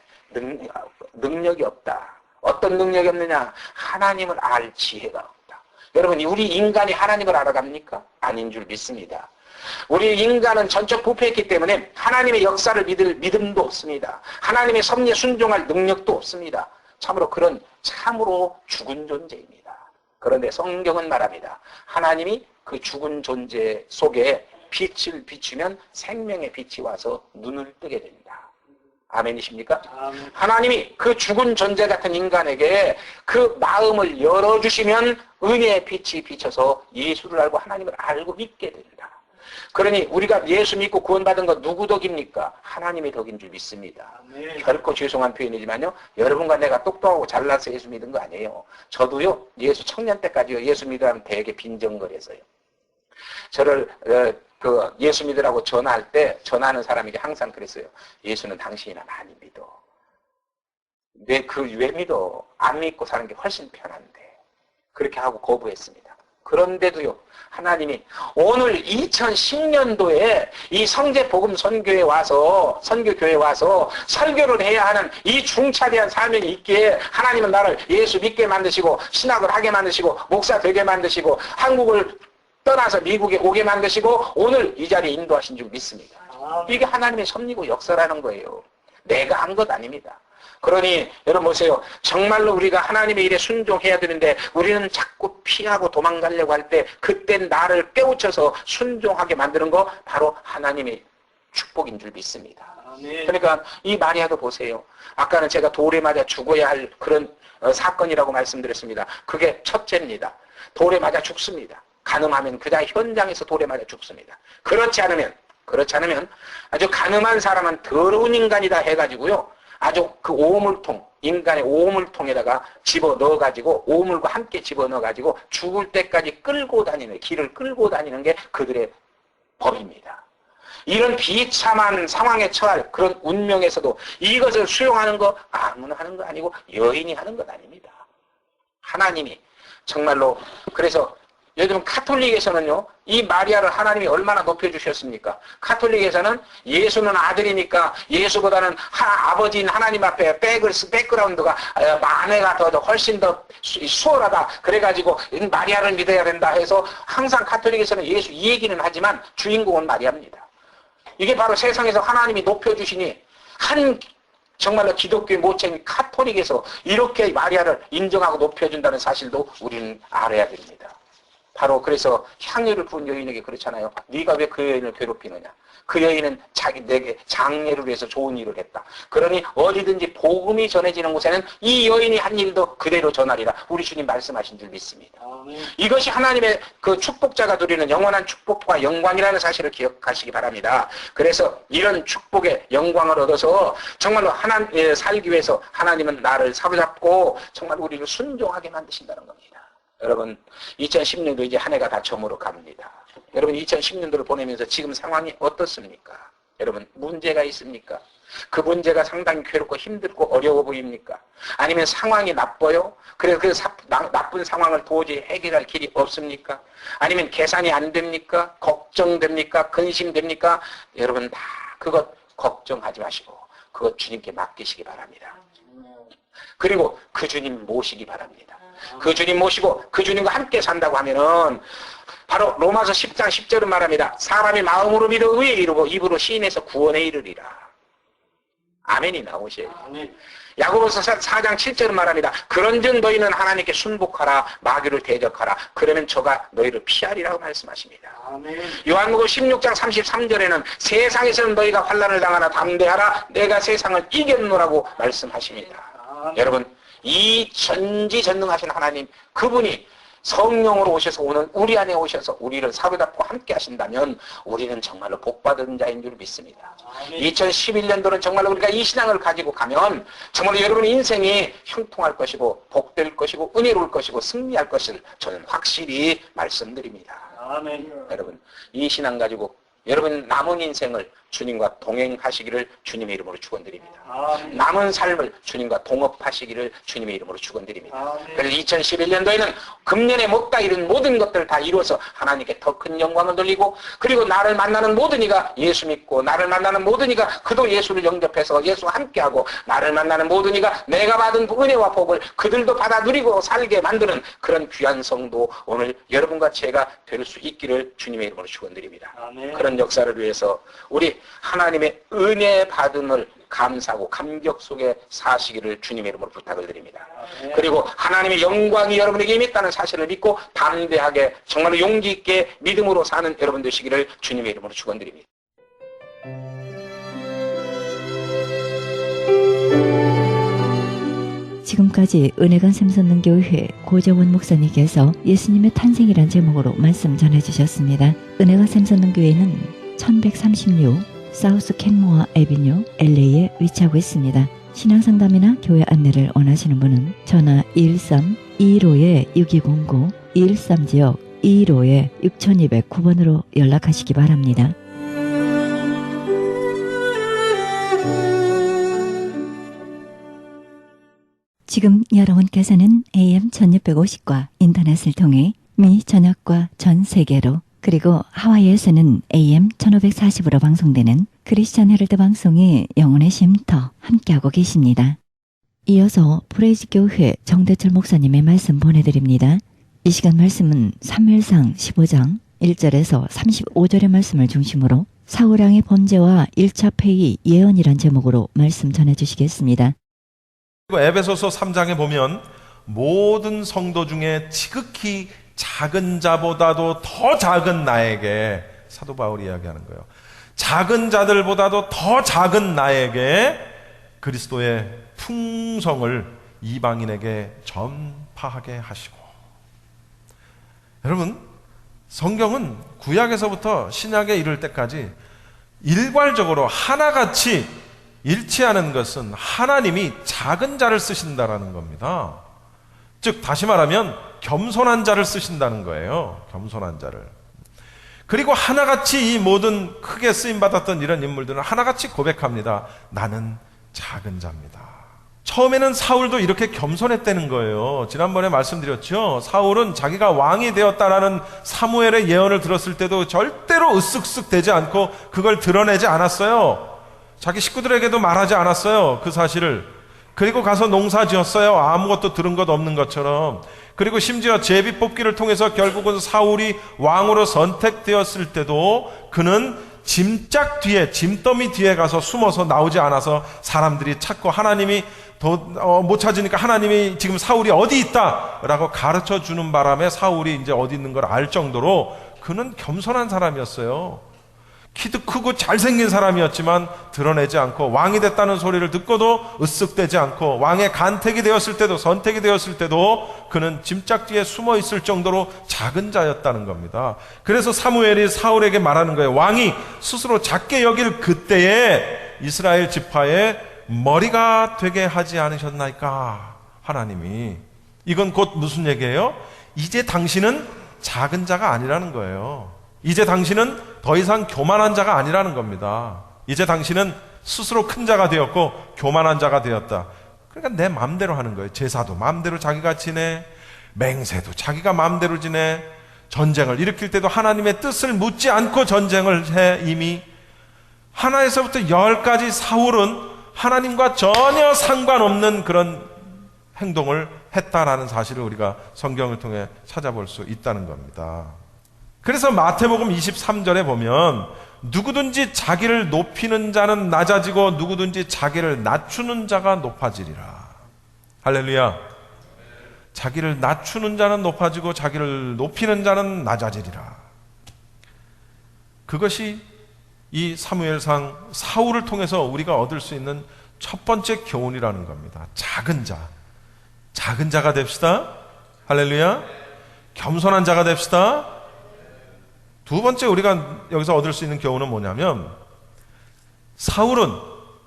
능력이 없다. 어떤 능력이 없느냐? 하나님을 알 지혜가 없다. 여러분 우리 인간이 하나님을 알아갑니까? 아닌 줄 믿습니다. 우리 인간은 전적 부패했기 때문에 하나님의 역사를 믿을 믿음도 없습니다. 하나님의 섭리에 순종할 능력도 없습니다. 참으로 죽은 존재입니다. 그런데 성경은 말합니다. 하나님이 그 죽은 존재 속에 빛을 비추면 생명의 빛이 와서 눈을 뜨게 된다. 아멘이십니까? 아멘. 하나님이 그 죽은 존재 같은 인간에게 그 마음을 열어주시면 은혜의 빛이 비쳐서 예수를 알고 하나님을 알고 믿게 된다. 그러니 우리가 예수 믿고 구원받은 건 누구 덕입니까? 하나님의 덕인 줄 믿습니다. 아멘. 결코 죄송한 표현이지만요. 여러분과 내가 똑똑하고 잘나서 예수 믿은 거 아니에요. 저도요. 예수 청년 때까지요. 예수 믿으라면 되게 빈정거려서요. 저를 예수 믿으라고 전화할 때 전화하는 사람에게 항상 그랬어요. 예수는 당신이나 많이 믿어. 왜 믿어? 안 믿고 사는 게 훨씬 편한데. 그렇게 하고 거부했습니다. 그런데도요. 하나님이 오늘 2010년도에 이 성제복음 선교교회에 와서 설교를 해야 하는 이 중차대한 사명이 있기에 하나님은 나를 예수 믿게 만드시고 신학을 하게 만드시고 목사 되게 만드시고 한국을 떠나서 미국에 오게 만드시고 오늘 이 자리에 인도하신 줄 믿습니다. 이게 하나님의 섭리고 역사라는 거예요. 내가 한 것 아닙니다. 그러니 여러분 보세요. 정말로 우리가 하나님의 일에 순종해야 되는데 우리는 자꾸 피하고 도망가려고 할 때 그땐 나를 깨우쳐서 순종하게 만드는 거 바로 하나님의 축복인 줄 믿습니다. 그러니까 이 마리아도 보세요. 아까는 제가 돌에 맞아 죽어야 할 그런 사건이라고 말씀드렸습니다. 그게 첫째입니다. 돌에 맞아 죽습니다. 가늠하면 그냥 현장에서 돌에 맞아 죽습니다. 그렇지 않으면 아주 가늠한 사람은 더러운 인간이다 해가지고요. 아주 그 오물통, 인간의 오물통에다가 집어넣어가지고 오물과 함께 집어넣어가지고 죽을 때까지 길을 끌고 다니는 게 그들의 법입니다. 이런 비참한 상황에 처할 그런 운명에서도 이것을 수용하는 거 아무나 하는 거 아니고 여인이 하는 것 아닙니다. 하나님이 정말로 그래서 요즘 카톨릭에서는요, 이 마리아를 하나님이 얼마나 높여주셨습니까? 카톨릭에서는 예수는 아들이니까 예수보다는 아버지인 하나님 앞에 백그라운드가 아내가 더 훨씬 더 수월하다. 그래가지고 마리아를 믿어야 된다 해서 항상 카톨릭에서는 예수 이 얘기는 하지만 주인공은 마리아입니다. 이게 바로 세상에서 하나님이 높여주시니 정말로 기독교의 모체인 카톨릭에서 이렇게 마리아를 인정하고 높여준다는 사실도 우리는 알아야 됩니다. 바로 그래서 향유를 부은 여인에게 그렇잖아요. 네가 왜 그 여인을 괴롭히느냐. 그 여인은 내게 장례를 위해서 좋은 일을 했다. 그러니 어디든지 복음이 전해지는 곳에는 이 여인이 한 일도 그대로 전하리라. 우리 주님 말씀하신 줄 믿습니다. 이것이 하나님의 그 축복자가 누리는 영원한 축복과 영광이라는 사실을 기억하시기 바랍니다. 그래서 이런 축복의 영광을 얻어서 정말로 살기 위해서 하나님은 나를 사로잡고 정말 우리를 순종하게 만드신다는 겁니다. 여러분 2010년도 이제 한 해가 다 저물어 갑니다. 여러분 2010년도를 보내면서 지금 상황이 어떻습니까? 여러분 문제가 있습니까? 그 문제가 상당히 괴롭고 힘들고 어려워 보입니까? 아니면 상황이 나빠요? 그래서 그 나쁜 상황을 도저히 해결할 길이 없습니까? 아니면 계산이 안 됩니까? 걱정됩니까? 근심됩니까? 여러분 다 그것 걱정하지 마시고 그것 주님께 맡기시기 바랍니다. 그리고 그 주님 모시기 바랍니다. 그 주님 모시고 그 주님과 함께 산다고 하면은 바로 로마서 10장 10절은 말합니다. 사람이 마음으로 믿어 의에 이르고 입으로 시인해서 구원에 이르리라. 아멘이 나오셔야죠. 야고보서 4장 7절은 말합니다. 그런즉 너희는 하나님께 순복하라 마귀를 대적하라 그러면 저가 너희를 피하리라고 말씀하십니다. 요한복음 16장 33절에는 세상에서는 너희가 환난을 당하나 담대하라 내가 세상을 이겼노라고 말씀하십니다. 여러분 이 전지전능하신 하나님 그분이 성령으로 오셔서 오늘 우리 안에 오셔서 우리를 사로잡고 함께 하신다면 우리는 정말로 복받은 자인 줄 믿습니다. 2011년도는 정말로 우리가 이 신앙을 가지고 가면 정말로 여러분의 인생이 형통할 것이고 복될 것이고 은혜로울 것이고 승리할 것을 저는 확실히 말씀드립니다. 여러분 이 신앙 가지고 여러분 남은 인생을 주님과 동행하시기를 주님의 이름으로 축원드립니다. 남은 삶을 주님과 동업하시기를 주님의 이름으로 축원드립니다. 그래서 2011년도에는 금년에 못다 이룬 모든 것들을 다 이루어서 하나님께 더 큰 영광을 돌리고 그리고 나를 만나는 모든 이가 예수 믿고 나를 만나는 모든 이가 그도 예수를 영접해서 예수와 함께하고 나를 만나는 모든 이가 내가 받은 은혜와 복을 그들도 받아 누리고 살게 만드는 그런 귀한 성도 오늘 여러분과 제가 될 수 있기를 주님의 이름으로 축원드립니다. 그런 역사를 위해서 우리 하나님의 은혜 받음을 감사하고 감격 속에 사시기를 주님의 이름으로 부탁을 드립니다. 그리고 하나님의 영광이 여러분에게 임했다는 사실을 믿고 담대하게 정말로 용기 있게 믿음으로 사는 여러분 되시기를 주님의 이름으로 축원드립니다. 지금까지 은혜가 샘솟는 교회 고재원 목사님께서 예수님의 탄생이란 제목으로 말씀 전해주셨습니다. 은혜가 샘솟는 교회는 1136 사우스 캔모아 애비뉴 LA에 위치하고 있습니다. 신앙상담이나 교회 안내를 원하시는 분은 전화 213-215-6209 213지역 215-6209번으로 연락하시기 바랍니다. 지금 여러분께서는 AM 1650과 인터넷을 통해 미 전역과 전 세계로 그리고 하와이에서는 AM 1540으로 방송되는 크리스천 헤럴드 방송의 영혼의 쉼터 함께하고 계십니다. 이어서 프레이즈 교회 정대철 목사님의 말씀 보내드립니다. 이 시간 말씀은 사무엘상 15장 1절에서 35절의 말씀을 중심으로 사울왕의 범죄와 1차 폐위 예언이란 제목으로 말씀 전해주시겠습니다. 그리고 에베소서 3장에 보면 모든 성도 중에 지극히 작은 자보다도 더 작은 나에게 사도 바울이 이야기하는 거예요. 작은 자들보다도 더 작은 나에게 그리스도의 풍성을 이방인에게 전파하게 하시고. 여러분, 성경은 구약에서부터 신약에 이를 때까지 일괄적으로 하나같이 일치하는 것은 하나님이 작은 자를 쓰신다라는 겁니다. 즉 다시 말하면 겸손한 자를 쓰신다는 거예요. 겸손한 자를. 그리고 하나같이 이 모든 크게 쓰임받았던 이런 인물들은 하나같이 고백합니다. 나는 작은 자입니다. 처음에는 사울도 이렇게 겸손했다는 거예요. 지난번에 말씀드렸죠. 사울은 자기가 왕이 되었다라는 사무엘의 예언을 들었을 때도 절대로 으쓱쓱 되지 않고 그걸 드러내지 않았어요. 자기 식구들에게도 말하지 않았어요. 그 사실을. 그리고 가서 농사 지었어요. 아무것도 들은 것 없는 것처럼. 그리고 심지어 제비 뽑기를 통해서 결국은 사울이 왕으로 선택되었을 때도 그는 짐짝 뒤에, 짐더미 뒤에 가서 숨어서 나오지 않아서 사람들이 찾고 하나님이 못 찾으니까 하나님이 지금 사울이 어디 있다 라고 가르쳐 주는 바람에 사울이 이제 어디 있는 걸 알 정도로 그는 겸손한 사람이었어요. 키도 크고 잘생긴 사람이었지만 드러내지 않고 왕이 됐다는 소리를 듣고도 으쓱대지 않고 왕의 간택이 되었을 때도 선택이 되었을 때도 그는 짐짝 뒤에 숨어 있을 정도로 작은 자였다는 겁니다. 그래서 사무엘이 사울에게 말하는 거예요. 왕이 스스로 작게 여길 그때에 이스라엘 지파의 머리가 되게 하지 않으셨나이까? 하나님이. 이건 곧 무슨 얘기예요? 이제 당신은 작은 자가 아니라는 거예요. 이제 당신은 더 이상 교만한 자가 아니라는 겁니다. 이제 당신은 스스로 큰 자가 되었고 교만한 자가 되었다. 그러니까 내 마음대로 하는 거예요. 제사도 마음대로 자기가 지내, 맹세도 자기가 마음대로 지내, 전쟁을 일으킬 때도 하나님의 뜻을 묻지 않고 전쟁을 해. 이미 하나에서부터 10까지 사울은 하나님과 전혀 상관없는 그런 행동을 했다라는 사실을 우리가 성경을 통해 찾아볼 수 있다는 겁니다. 그래서 마태복음 23절에 보면 누구든지 자기를 높이는 자는 낮아지고 누구든지 자기를 낮추는 자가 높아지리라. 할렐루야. 자기를 낮추는 자는 높아지고 자기를 높이는 자는 낮아지리라. 그것이 이 사무엘상 사울을 통해서 우리가 얻을 수 있는 첫 번째 교훈이라는 겁니다. 작은 자. 작은 자가 됩시다. 할렐루야. 겸손한 자가 됩시다. 두 번째 우리가 여기서 얻을 수 있는 교훈은 뭐냐면 사울은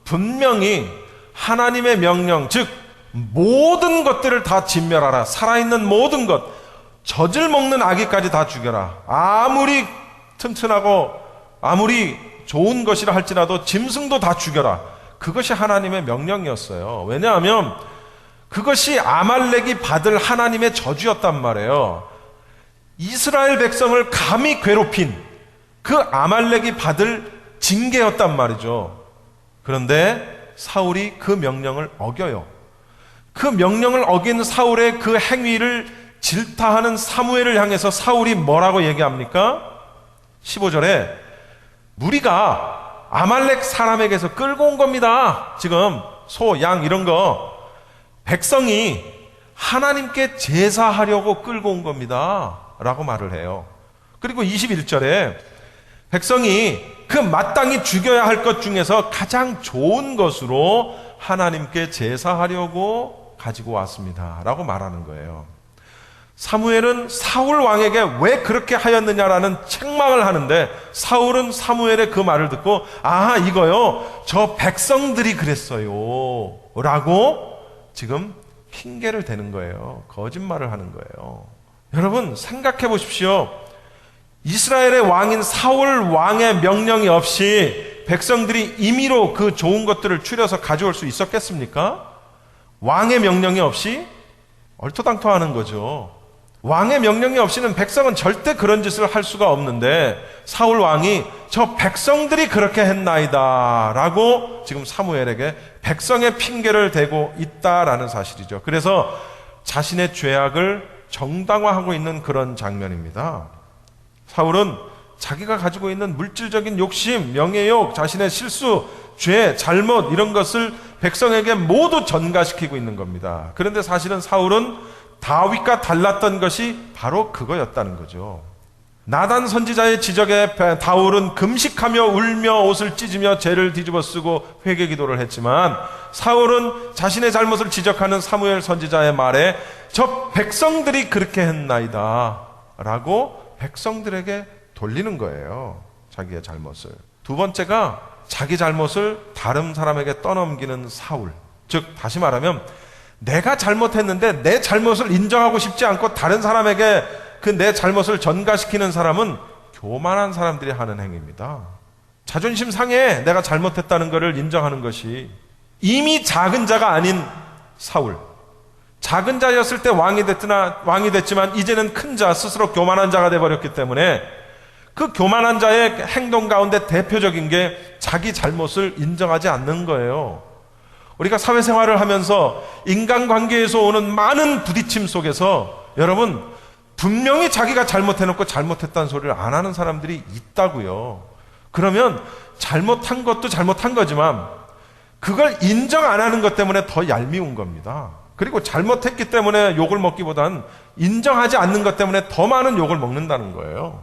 분명히 하나님의 명령, 즉 모든 것들을 다 진멸하라. 살아있는 모든 것, 젖을 먹는 아기까지 다 죽여라. 아무리 튼튼하고 아무리 좋은 것이라 할지라도 짐승도 다 죽여라. 그것이 하나님의 명령이었어요. 왜냐하면 그것이 아말렉이 받을 하나님의 저주였단 말이에요. 이스라엘 백성을 감히 괴롭힌 그 아말렉이 받을 징계였단 말이죠. 그런데 사울이 그 명령을 어겨요. 그 명령을 어긴 사울의 그 행위를 질타하는 사무엘을 향해서 사울이 뭐라고 얘기합니까? 15절에 무리가 아말렉 사람에게서 끌고 온 겁니다. 지금 소, 양 이런 거 백성이 하나님께 제사하려고 끌고 온 겁니다 라고 말을 해요. 그리고 21절에 백성이 그 마땅히 죽여야 할 것 중에서 가장 좋은 것으로 하나님께 제사하려고 가지고 왔습니다 라고 말하는 거예요. 사무엘은 사울 왕에게 왜 그렇게 하였느냐라는 책망을 하는데 사울은 사무엘의 그 말을 듣고 아 이거요 저 백성들이 그랬어요 라고 지금 핑계를 대는 거예요. 거짓말을 하는 거예요. 여러분 생각해 보십시오. 이스라엘의 왕인 사울 왕의 명령이 없이 백성들이 임의로 그 좋은 것들을 추려서 가져올 수 있었겠습니까? 왕의 명령이 없이 얼토당토하는 거죠. 왕의 명령이 없이는 백성은 절대 그런 짓을 할 수가 없는데 사울 왕이 저 백성들이 그렇게 했나이다 라고 지금 사무엘에게 백성의 핑계를 대고 있다라는 사실이죠. 그래서 자신의 죄악을 정당화하고 있는 그런 장면입니다. 사울은 자기가 가지고 있는 물질적인 욕심, 명예욕, 자신의 실수, 죄, 잘못 이런 것을 백성에게 모두 전가시키고 있는 겁니다. 그런데 사실은 사울은 다윗과 달랐던 것이 바로 그거였다는 거죠. 나단 선지자의 지적에 다울은 금식하며 울며 옷을 찢으며 죄를 뒤집어 쓰고 회개 기도를 했지만 사울은 자신의 잘못을 지적하는 사무엘 선지자의 말에 저 백성들이 그렇게 했나이다 라고 백성들에게 돌리는 거예요. 자기의 잘못을. 두 번째가 자기 잘못을 다른 사람에게 떠넘기는 사울. 즉 다시 말하면 내가 잘못했는데 내 잘못을 인정하고 싶지 않고 다른 사람에게 그 내 잘못을 전가시키는 사람은 교만한 사람들이 하는 행위입니다. 자존심 상해 내가 잘못했다는 것을 인정하는 것이 이미 작은 자가 아닌 사울. 작은 자였을 때 왕이 됐지만 이제는 큰 자, 스스로 교만한 자가 되어버렸기 때문에 그 교만한 자의 행동 가운데 대표적인 게 자기 잘못을 인정하지 않는 거예요. 우리가 사회생활을 하면서 인간관계에서 오는 많은 부딪힘 속에서 여러분 분명히 자기가 잘못해놓고 잘못했다는 소리를 안 하는 사람들이 있다고요. 그러면 잘못한 것도 잘못한 거지만 그걸 인정 안 하는 것 때문에 더 얄미운 겁니다. 그리고 잘못했기 때문에 욕을 먹기보단 인정하지 않는 것 때문에 더 많은 욕을 먹는다는 거예요.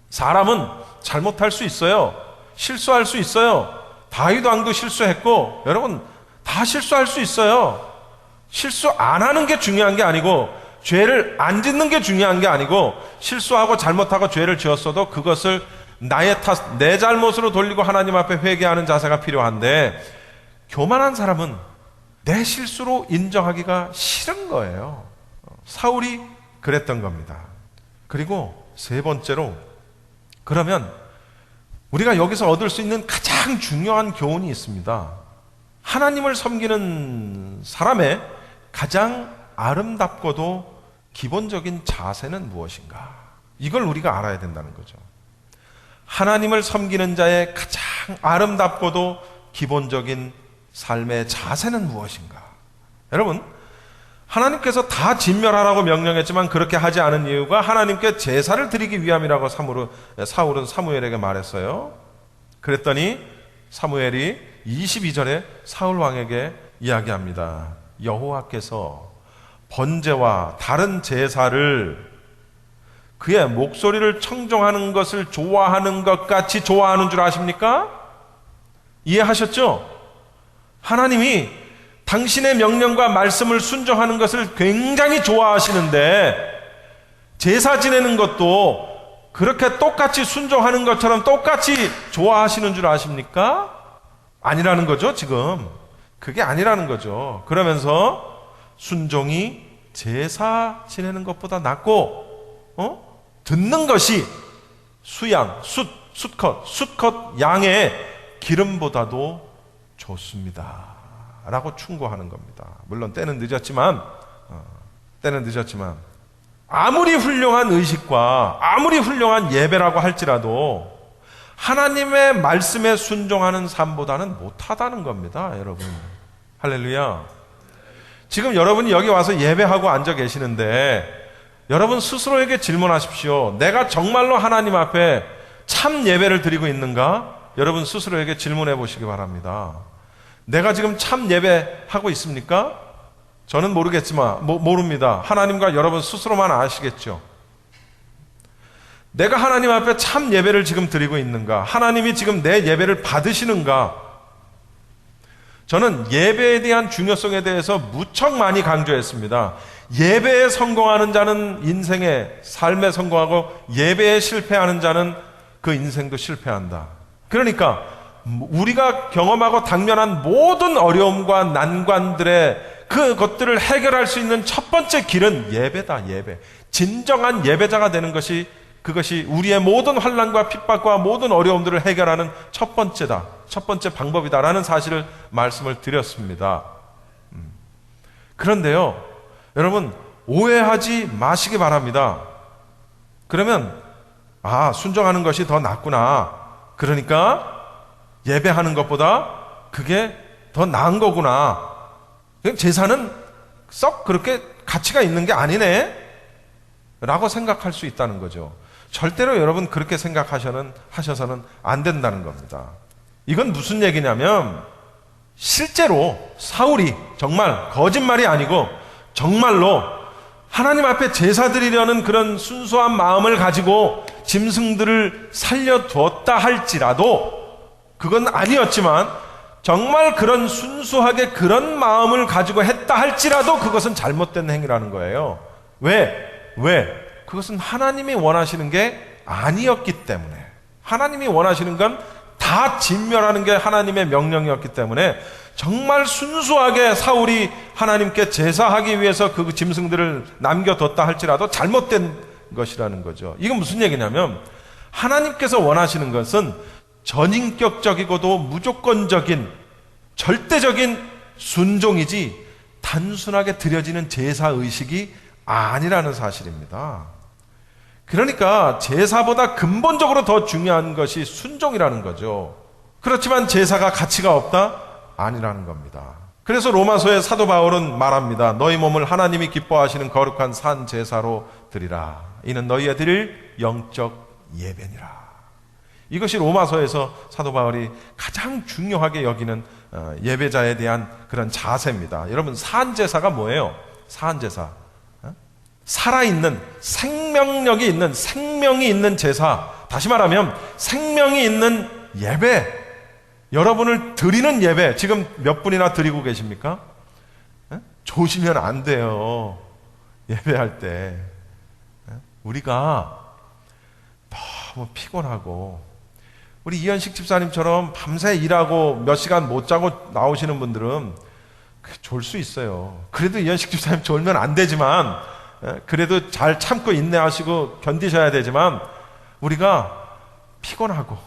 사람은 잘못할 수 있어요. 실수할 수 있어요. 다윗 왕도 실수했고 여러분 다 실수할 수 있어요. 실수 안 하는 게 중요한 게 아니고 죄를 안 짓는 게 중요한 게 아니고 실수하고 잘못하고 죄를 지었어도 그것을 나의 탓, 내 잘못으로 돌리고 하나님 앞에 회개하는 자세가 필요한데 교만한 사람은 내 실수로 인정하기가 싫은 거예요. 사울이 그랬던 겁니다. 그리고 세 번째로 그러면 우리가 여기서 얻을 수 있는 가장 중요한 교훈이 있습니다. 하나님을 섬기는 사람의 가장 아름답고도 기본적인 자세는 무엇인가? 이걸 우리가 알아야 된다는 거죠. 하나님을 섬기는 자의 가장 아름답고도 기본적인 삶의 자세는 무엇인가? 여러분, 하나님께서 다 진멸하라고 명령했지만 그렇게 하지 않은 이유가 하나님께 제사를 드리기 위함이라고 사울은 사무엘에게 말했어요. 그랬더니 사무엘이 22절에 사울 왕에게 이야기합니다. 여호와께서 번제와 다른 제사를 그의 목소리를 청종하는 것을 좋아하는 것 같이 좋아하는 줄 아십니까? 이해하셨죠? 하나님이 당신의 명령과 말씀을 순종하는 것을 굉장히 좋아하시는데 제사 지내는 것도 그렇게 똑같이 순종하는 것처럼 똑같이 좋아하시는 줄 아십니까? 아니라는 거죠, 지금. 그게 아니라는 거죠. 그러면서 순종이 제사 지내는 것보다 낫고, 듣는 것이 수컷 양의 기름보다도 좋습니다. 라고 충고하는 겁니다. 물론 때는 늦었지만 아무리 훌륭한 의식과 아무리 훌륭한 예배라고 할지라도 하나님의 말씀에 순종하는 삶보다는 못하다는 겁니다, 여러분. 할렐루야. 지금 여러분이 여기 와서 예배하고 앉아 계시는데 여러분 스스로에게 질문하십시오. 내가 정말로 하나님 앞에 참 예배를 드리고 있는가? 여러분 스스로에게 질문해 보시기 바랍니다. 내가 지금 참 예배하고 있습니까? 저는 모르겠지만 모릅니다. 하나님과 여러분 스스로만 아시겠죠. 내가 하나님 앞에 참 예배를 지금 드리고 있는가? 하나님이 지금 내 예배를 받으시는가? 저는 예배에 대한 중요성에 대해서 무척 많이 강조했습니다. 예배에 성공하는 자는 인생의 삶에 성공하고 예배에 실패하는 자는 그 인생도 실패한다. 그러니까 우리가 경험하고 당면한 모든 어려움과 난관들의 그것들을 해결할 수 있는 첫 번째 길은 예배다, 예배. 진정한 예배자가 되는 것이 그것이 우리의 모든 환난과 핍박과 모든 어려움들을 해결하는 첫 번째다. 첫 번째 방법이다라는 사실을 말씀을 드렸습니다. 그런데요, 여러분 오해하지 마시기 바랍니다. 그러면 순종하는 것이 더 낫구나. 그러니까 예배하는 것보다 그게 더 나은 거구나. 제사는 썩 그렇게 가치가 있는 게 아니네 라고 생각할 수 있다는 거죠. 절대로 여러분 그렇게 생각하셔서는 안 된다는 겁니다. 이건 무슨 얘기냐면 실제로 사울이 정말 거짓말이 아니고 정말로 하나님 앞에 제사 드리려는 그런 순수한 마음을 가지고 짐승들을 살려두었다 할지라도 그건 아니었지만 정말 그런 순수하게 그런 마음을 가지고 했다 할지라도 그것은 잘못된 행위라는 거예요. 왜? 그것은 하나님이 원하시는 게 아니었기 때문에. 하나님이 원하시는 건 다 진멸하는 게 하나님의 명령이었기 때문에 정말 순수하게 사울이 하나님께 제사하기 위해서 그 짐승들을 남겨뒀다 할지라도 잘못된 것이라는 거죠. 이건 무슨 얘기냐면 하나님께서 원하시는 것은 전인격적이고도 무조건적인 절대적인 순종이지 단순하게 드려지는 제사의식이 아니라는 사실입니다. 그러니까 제사보다 근본적으로 더 중요한 것이 순종이라는 거죠. 그렇지만 제사가 가치가 없다? 아니라는 겁니다. 그래서 로마서의 사도 바울은 말합니다. 너희 몸을 하나님이 기뻐하시는 거룩한 산 제사로 드리라. 이는 너희의 드릴 영적 예배니라. 이것이 로마서에서 사도 바울이 가장 중요하게 여기는 예배자에 대한 그런 자세입니다. 여러분, 산 제사가 뭐예요? 산 제사. 살아있는, 생명력이 있는, 생명이 있는 제사. 다시 말하면 생명이 있는 예배. 여러분을 드리는 예배, 지금 몇 분이나 드리고 계십니까? 조시면 안 돼요. 예배할 때. 우리가 너무 피곤하고, 우리 이현식 집사님처럼 밤새 일하고 몇 시간 못 자고 나오시는 분들은 졸 수 있어요. 그래도 이현식 집사님 졸면 안 되지만, 그래도 잘 참고 인내하시고 견디셔야 되지만, 우리가 피곤하고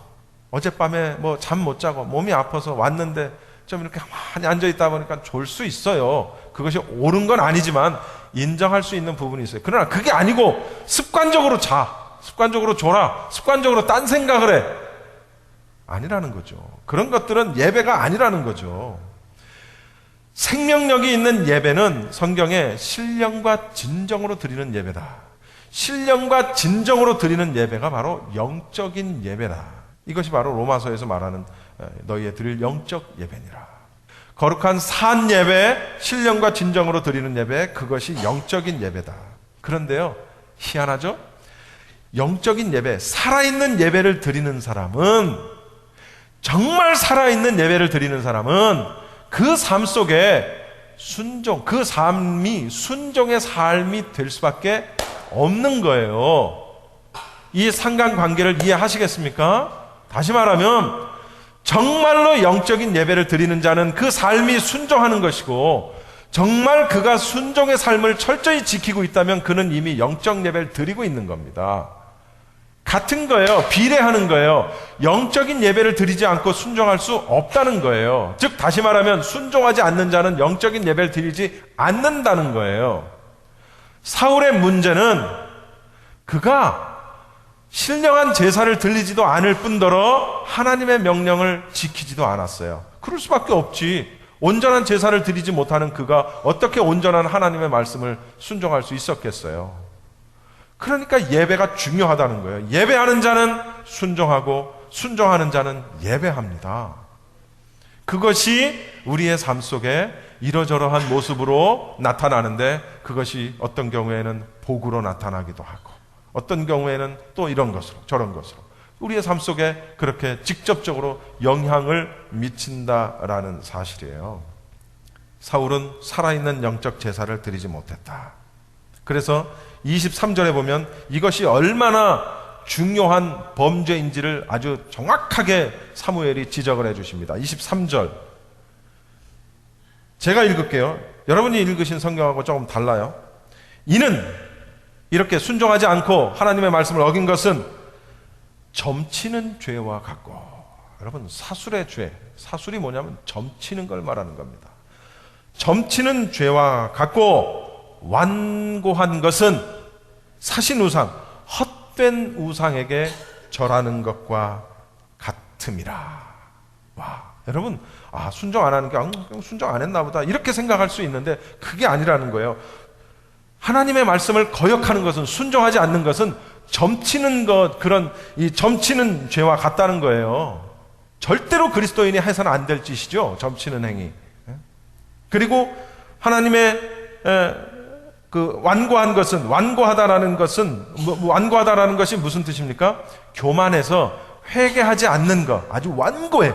어젯밤에 뭐 잠 못 자고 몸이 아파서 왔는데 좀 이렇게 가만히 앉아있다 보니까 졸 수 있어요. 그것이 옳은 건 아니지만 인정할 수 있는 부분이 있어요. 그러나 그게 아니고 습관적으로 자, 습관적으로 졸아, 습관적으로 딴 생각을 해. 아니라는 거죠. 그런 것들은 예배가 아니라는 거죠. 생명력이 있는 예배는 성경에 신령과 진정으로 드리는 예배다. 신령과 진정으로 드리는 예배가 바로 영적인 예배다. 이것이 바로 로마서에서 말하는 너희의 드릴 영적 예배니라. 거룩한 산 예배, 신령과 진정으로 드리는 예배, 그것이 영적인 예배다. 그런데요, 희한하죠? 영적인 예배, 살아있는 예배를 드리는 사람은, 정말 살아있는 예배를 드리는 사람은 그 삶 속에 순종, 그 삶이 순종의 삶이 될 수밖에 없는 거예요. 이 상관관계를 이해하시겠습니까? 다시 말하면 정말로 영적인 예배를 드리는 자는 그 삶이 순종하는 것이고, 정말 그가 순종의 삶을 철저히 지키고 있다면 그는 이미 영적 예배를 드리고 있는 겁니다. 같은 거예요. 비례하는 거예요. 영적인 예배를 드리지 않고 순종할 수 없다는 거예요. 즉 다시 말하면 순종하지 않는 자는 영적인 예배를 드리지 않는다는 거예요. 사울의 문제는 그가 신령한 제사를 드리지도 않을 뿐더러 하나님의 명령을 지키지도 않았어요. 그럴 수밖에 없지. 온전한 제사를 드리지 못하는 그가 어떻게 온전한 하나님의 말씀을 순종할 수 있었겠어요. 그러니까 예배가 중요하다는 거예요. 예배하는 자는 순종하고 순종하는 자는 예배합니다. 그것이 우리의 삶 속에 이러저러한 모습으로 나타나는데, 그것이 어떤 경우에는 복으로 나타나기도 하고, 어떤 경우에는 또 이런 것으로 저런 것으로 우리의 삶 속에 그렇게 직접적으로 영향을 미친다라는 사실이에요. 사울은 살아있는 영적 제사를 드리지 못했다. 그래서 23절에 보면 이것이 얼마나 중요한 범죄인지를 아주 정확하게 사무엘이 지적을 해주십니다. 23절 제가 읽을게요. 여러분이 읽으신 성경하고 조금 달라요. 이는 이렇게 순종하지 않고 하나님의 말씀을 어긴 것은 점치는 죄와 같고, 여러분 사술의 죄, 사술이 뭐냐면 점치는 걸 말하는 겁니다. 점치는 죄와 같고, 완고한 것은 사신우상, 헛된 우상에게 절하는 것과 같음이라. 와, 여러분, 순종 안 하는 게 순종 안 했나 보다 이렇게 생각할 수 있는데 그게 아니라는 거예요. 하나님의 말씀을 거역하는 것은, 순종하지 않는 것은 점치는 것, 그런 이 점치는 죄와 같다는 거예요. 절대로 그리스도인이 해서는 안 될 짓이죠, 점치는 행위. 그리고 하나님의 그 완고한 것은, 완고하다라는 것은, 완고하다라는 것이 무슨 뜻입니까? 교만해서 회개하지 않는 것. 아주 완고해,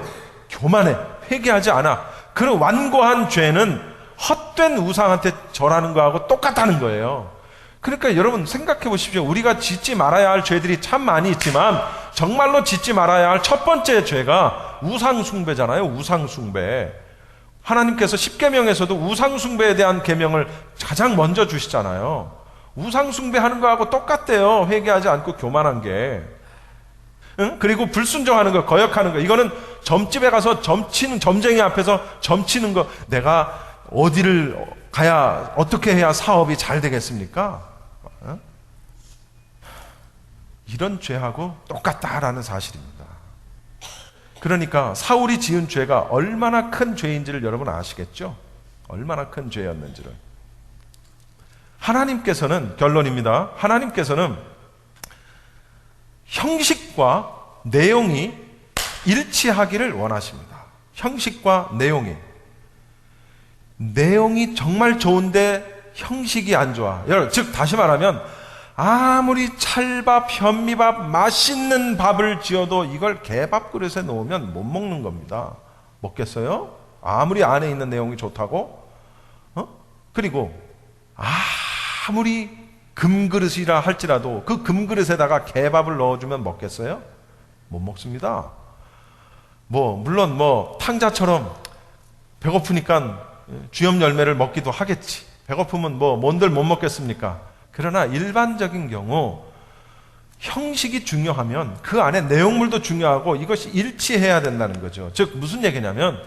교만해, 회개하지 않아. 그런 완고한 죄는 헛된 우상한테 절하는 거하고 똑같다는 거예요. 그러니까 여러분 생각해 보십시오. 우리가 짓지 말아야 할 죄들이 참 많이 있지만 정말로 짓지 말아야 할 첫 번째 죄가 우상숭배잖아요. 우상숭배. 하나님께서 십계명에서도 우상숭배에 대한 계명을 가장 먼저 주시잖아요. 우상숭배하는 거하고 똑같대요. 회개하지 않고 교만한 게. 응? 그리고 불순종하는 거, 거역하는 거, 이거는 점집에 가서 점쟁이 앞에서 점치는 거, 내가 어디를 가야, 어떻게 해야 사업이 잘 되겠습니까? 어? 이런 죄하고 똑같다라는 사실입니다. 그러니까 사울이 지은 죄가 얼마나 큰 죄인지를 여러분 아시겠죠? 얼마나 큰 죄였는지를. 하나님께서는, 결론입니다. 하나님께서는 형식과 내용이 일치하기를 원하십니다. 형식과 내용이. 내용이 정말 좋은데 형식이 안 좋아. 즉 다시 말하면 아무리 찰밥, 현미밥, 맛있는 밥을 지어도 이걸 개밥 그릇에 놓으면 못 먹는 겁니다. 먹겠어요? 아무리 안에 있는 내용이 좋다고? 그리고 아무리 금그릇이라 할지라도 그 금그릇에다가 개밥을 넣어주면 먹겠어요? 못 먹습니다. 물론 탕자처럼 배고프니까 주염 열매를 먹기도 하겠지. 배고프면 뭔들 못 먹겠습니까? 그러나 일반적인 경우 형식이 중요하면 그 안에 내용물도 중요하고 이것이 일치해야 된다는 거죠. 즉 무슨 얘기냐면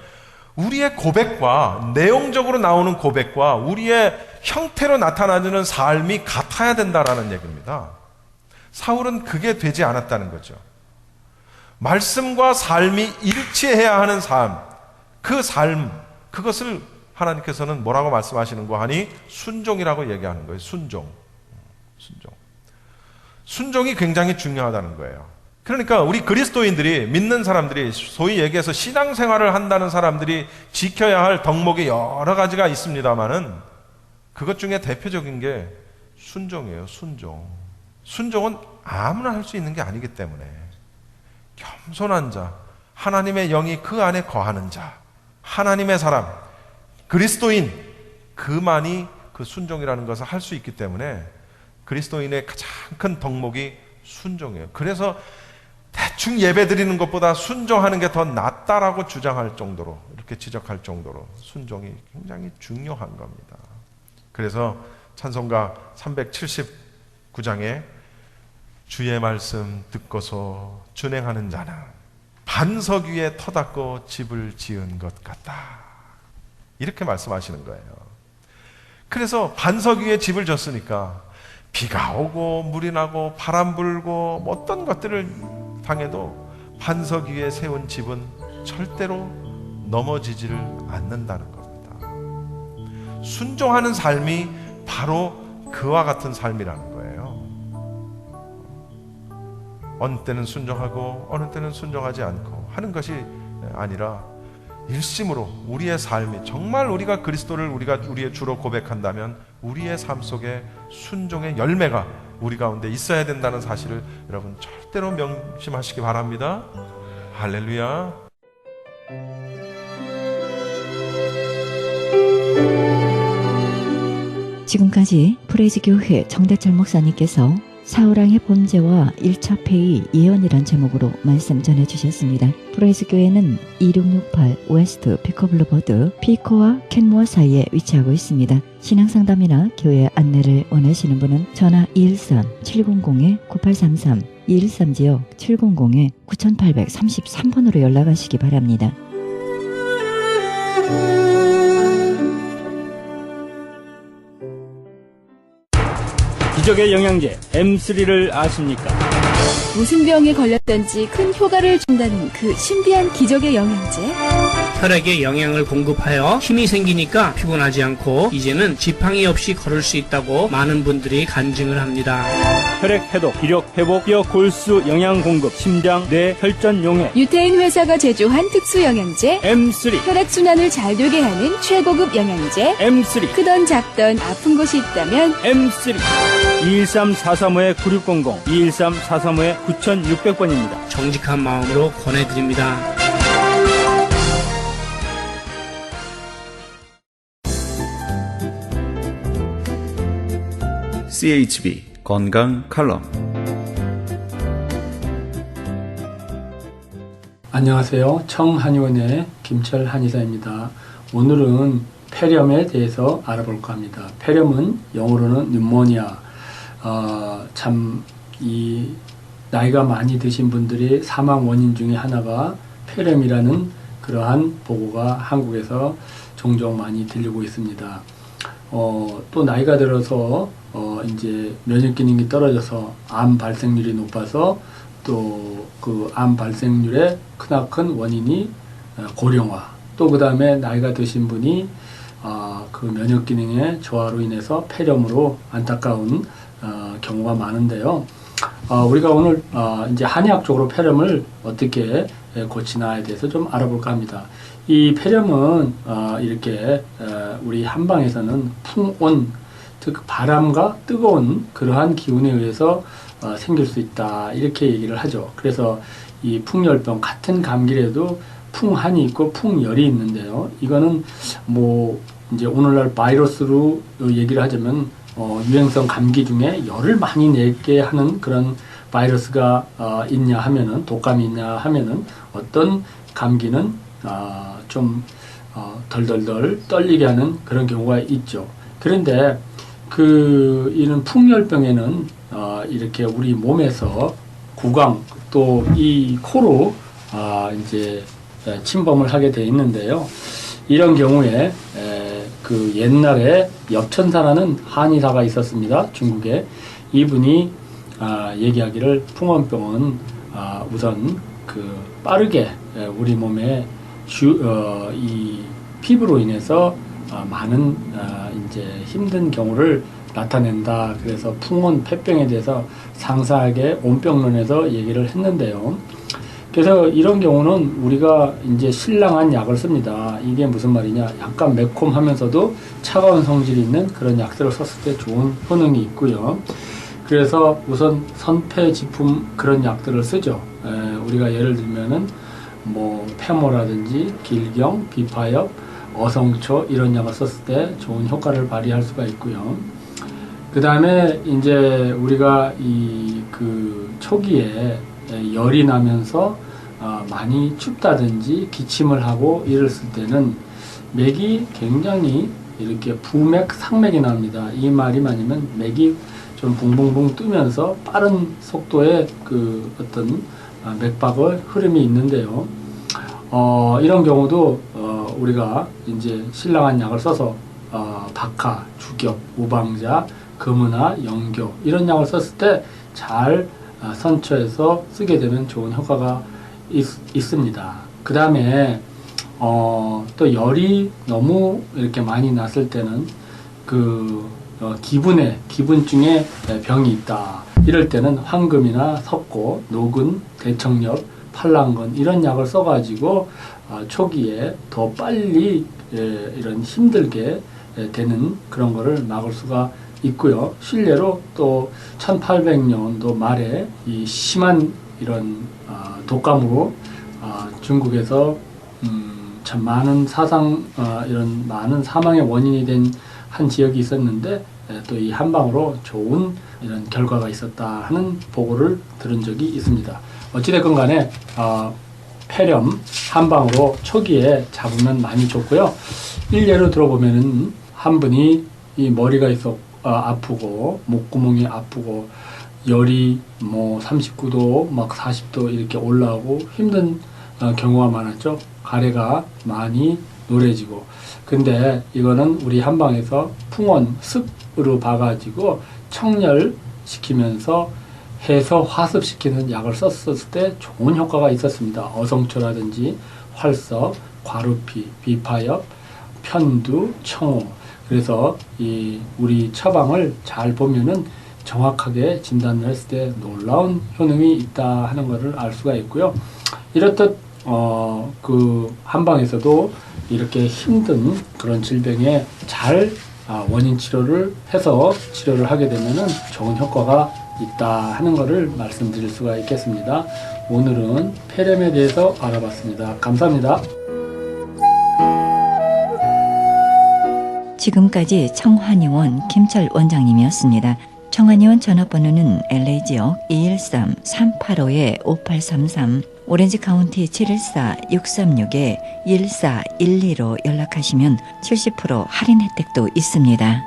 우리의 고백과 내용적으로 나오는 고백과 우리의 형태로 나타나는 삶이 같아야 된다라는 얘기입니다. 사울은 그게 되지 않았다는 거죠. 말씀과 삶이 일치해야 하는 삶, 그 삶, 그것을 하나님께서는 뭐라고 말씀하시는 거 하니? 순종이라고 얘기하는 거예요. 순종이 굉장히 중요하다는 거예요. 그러니까 우리 그리스도인들이, 믿는 사람들이, 소위 얘기해서 신앙생활을 한다는 사람들이 지켜야 할 덕목이 여러 가지가 있습니다만은 그것 중에 대표적인 게 순종이에요. 순종은 아무나 할 수 있는 게 아니기 때문에 겸손한 자, 하나님의 영이 그 안에 거하는 자, 하나님의 사람, 그리스도인, 그만이 그 순종이라는 것을 할 수 있기 때문에 그리스도인의 가장 큰 덕목이 순종이에요. 그래서 대충 예배 드리는 것보다 순종하는 게 더 낫다라고 주장할 정도로, 이렇게 지적할 정도로 순종이 굉장히 중요한 겁니다. 그래서 찬송가 379장에 주의 말씀 듣고서 준행하는 자는 반석 위에 터닫고 집을 지은 것 같다. 이렇게 말씀하시는 거예요. 그래서 반석 위에 집을 졌으니까 비가 오고 물이 나고 바람 불고 어떤 것들을 당해도 반석 위에 세운 집은 절대로 넘어지지를 않는다는 겁니다. 순종하는 삶이 바로 그와 같은 삶이라는 거예요. 어느 때는 순종하고 어느 때는 순종하지 않고 하는 것이 아니라 일심으로 우리의 삶이, 정말 우리가 그리스도를 우리의 주로 고백한다면 우리의 삶 속에 순종의 열매가 우리 가운데 있어야 된다는 사실을 여러분 절대로 명심하시기 바랍니다. 할렐루야. 지금까지 프레이즈교회 정대철 목사님께서 사울왕의 범죄와 1차 폐의 예언이란 제목으로 말씀 전해주셨습니다. 프레이즈교회는 2668 웨스트 피커블루버드 피커와 캔모어 사이에 위치하고 있습니다. 신앙상담이나 교회 안내를 원하시는 분은 전화 213-700-9833 213지역 700-9833번으로 연락하시기 바랍니다. 기적의 영양제 M3를 아십니까? 무슨 병에 걸렸던지 큰 효과를 준다는 그 신비한 기적의 영양제. 혈액에 영양을 공급하여 힘이 생기니까 피곤하지 않고 이제는 지팡이 없이 걸을 수 있다고 많은 분들이 간증을 합니다. 혈액 해독, 기력 회복, 뼈 골수 영양 공급, 심장, 뇌, 혈전 용해. 유태인 회사가 제조한 특수 영양제. M3. 혈액순환을 잘 되게 하는 최고급 영양제. M3. 크던 작던 아픈 곳이 있다면 M3. 213-435-9600, 213-435-9600번입니다. 정직한 마음으로 권해드립니다. CHB 건강 칼럼. 안녕하세요. 청한의원의 김철 한의사입니다. 오늘은 폐렴에 대해서 알아볼까 합니다. 폐렴은 영어로는 뉴모니아, 나이가 많이 드신 분들이 사망 원인 중에 하나가 폐렴이라는 그러한 보고가 한국에서 종종 많이 들리고 있습니다. 또 나이가 들어서 이제 면역 기능이 떨어져서 암 발생률이 높아서 또 그 암 발생률의 크나큰 원인이 고령화, 또 그 다음에 나이가 드신 분이 그 면역 기능의 저하로 인해서 폐렴으로 안타까운 경우가 많은데요. 우리가 오늘 이제 한의학적으로 폐렴을 어떻게 고치나에 대해서 좀 알아볼까 합니다. 이 폐렴은 이렇게 우리 한방에서는 풍온, 즉 바람과 뜨거운 그러한 기운에 의해서 생길 수 있다, 이렇게 얘기를 하죠. 그래서 이 풍열병, 같은 감기라도 풍한이 있고 풍열이 있는데요. 이거는 뭐 이제 오늘날 바이러스로 얘기를 하자면 유행성 감기 중에 열을 많이 내게 하는 그런 바이러스가 있냐 하면은, 독감이 있냐 하면은 어떤 감기는 좀 덜덜덜 떨리게 하는 그런 경우가 있죠. 그런데 이런 풍열병에는 이렇게 우리 몸에서 구강, 또 이 코로 이제 침범을 하게 돼 있는데요. 이런 경우에 그 옛날에 엽천사라는 한의사가 있었습니다. 중국에. 이분이 얘기하기를 풍원병은 우선 그 빠르게 우리 몸에 이 피부로 인해서 많은 이제 힘든 경우를 나타낸다. 그래서 풍온 폐병에 대해서 상세하게 온병론에서 얘기를 했는데요. 그래서 이런 경우는 우리가 이제 신랑한 약을 씁니다. 이게 무슨 말이냐? 약간 매콤하면서도 차가운 성질이 있는 그런 약들을 썼을 때 좋은 효능이 있고요. 그래서 우선 선폐지품 그런 약들을 쓰죠. 우리가 예를 들면은 뭐 페모라든지 길경, 비파엽, 어성초 이런 약을 썼을 때 좋은 효과를 발휘할 수가 있고요. 그 다음에 이제 우리가 그 초기에 열이 나면서 많이 춥다든지 기침을 하고 이랬을 때는 맥이 굉장히 이렇게 부맥, 상맥이 납니다. 이 말이 뭐냐면 맥이 좀 붕붕붕 뜨면서 빠른 속도의 그 어떤 맥박의 흐름이 있는데요. 이런 경우도 우리가 이제 신랑한 약을 써서 박하, 주겹, 우방자, 금은화, 영교 이런 약을 썼을 때 잘 선처해서 쓰게 되면 좋은 효과가 있습니다. 그 다음에 또 열이 너무 이렇게 많이 났을 때는 기분증에 병이 있다. 이럴 때는 황금이나 석고, 노근, 대청엽, 팔랑건 이런 약을 써가지고 초기에 더 빨리 이런 힘들게 되는 그런 거를 막을 수가 있고요. 실례로 또 1800년도 말에 이 심한 이런 독감으로 중국에서 참 많은 이런 많은 사망의 원인이 된 한 지역이 있었는데 또 이 한방으로 좋은 이런 결과가 있었다 하는 보고를 들은 적이 있습니다. 어찌됐건 간에 폐렴 한방으로 초기에 잡으면 많이 좋고요. 일례로 들어보면은 한 분이 이 머리가 아프고 목구멍이 아프고 열이 뭐 39도 막 40도 이렇게 올라오고 힘든 경우가 많았죠. 가래가 많이 노래지고. 근데 이거는 우리 한방에서 풍원 습으로 봐가지고 청열시키면서 해서 화습시키는 약을 썼을 때 좋은 효과가 있었습니다. 어성초라든지 활석, 과루피, 비파엽, 편두, 청호. 그래서 우리 처방을 잘 보면은 정확하게 진단을 했을 때 놀라운 효능이 있다 하는 것을 알 수가 있고요. 이렇듯 그 한방에서도 이렇게 힘든 그런 질병에 잘 원인 치료를 해서 치료를 하게 되면은 좋은 효과가 있다 하는 것을 말씀드릴 수가 있겠습니다. 오늘은 폐렴에 대해서 알아봤습니다. 감사합니다. 지금까지 청한의원 김철 원장님이었습니다. 청한의원 전화번호는 LA지역 213-385-5833, 오렌지 카운티 714-636-1412로 연락하시면 70% 할인 혜택도 있습니다.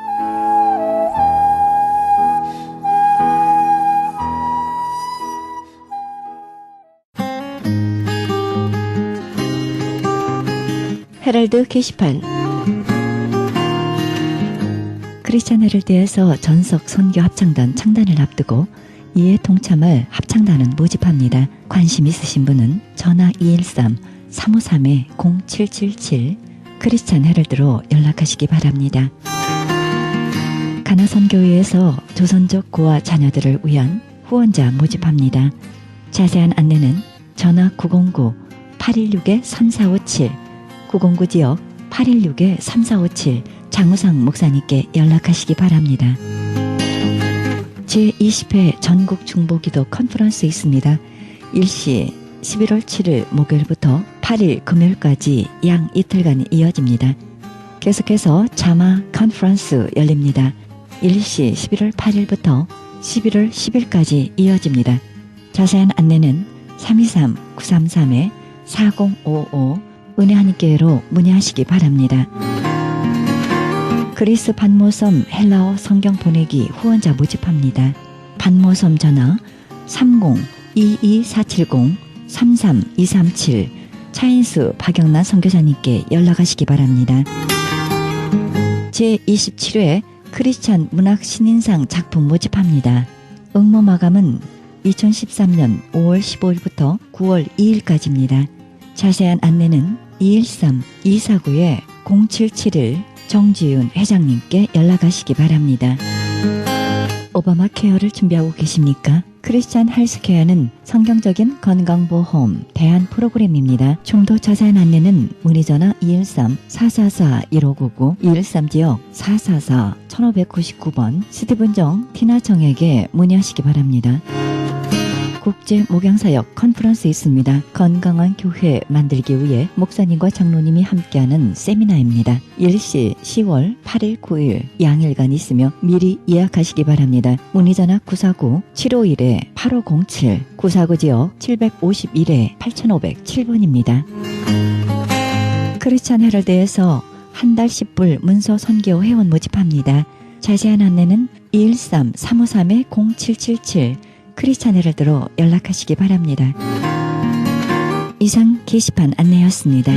헤럴드 게시판. 크리스찬 헤럴드에서 전석 선교 합창단 창단을 앞두고 이에 동참할 합창단은 모집합니다. 관심 있으신 분은 전화 213-353-0777 크리스찬 헤럴드로 연락하시기 바랍니다. 가나선교회에서 조선족 고아 자녀들을 위한 후원자 모집합니다. 자세한 안내는 전화 909-816-3457 909 지역 816-3457 장우상 목사님께 연락하시기 바랍니다. 제20회 전국 중보기도 컨퍼런스 있습니다. 일시 11월 7일 목요일부터 8일 금요일까지 양 이틀간 이어집니다. 계속해서 자마 컨퍼런스 열립니다. 일시 11월 8일부터 11월 10일까지 이어집니다. 자세한 안내는 323-933-4055 은혜하님께로 문의하시기 바랍니다. 그리스 반모섬 헬라어 성경 보내기 후원자 모집합니다. 반모섬 전화 30-22470-33237 차인수 박영란 선교사님께 연락하시기 바랍니다. 제27회 크리스찬 문학 신인상 작품 모집합니다. 응모 마감은 2013년 5월 15일부터 9월 2일까지입니다. 자세한 안내는 213-249-0771 정지윤 회장님께 연락하시기 바랍니다. 오바마 케어를 준비하고 계십니까? 크리스찬 헬스케어는 성경적인 건강보험 대안 프로그램입니다. 좀 더 자세한 안내는 문의전화 213-444-1599 213지역 444-1599번 스티븐정 티나정에게 문의하시기 바랍니다. 국제 목양사역 컨퍼런스 있습니다. 건강한 교회 만들기 위해 목사님과 장로님이 함께하는 세미나입니다. 일시 10월 8일 9일 양일간 있으며 미리 예약하시기 바랍니다. 문의전화 949-751-8507 949 지역 751-8507번입니다. 크리스찬 헤럴드에서 한 달 10불 문서 선교 회원 모집합니다. 자세한 안내는 213-353-0777 크리스찬 헤럴드로 연락하시기 바랍니다. 이상 게시판 안내였습니다.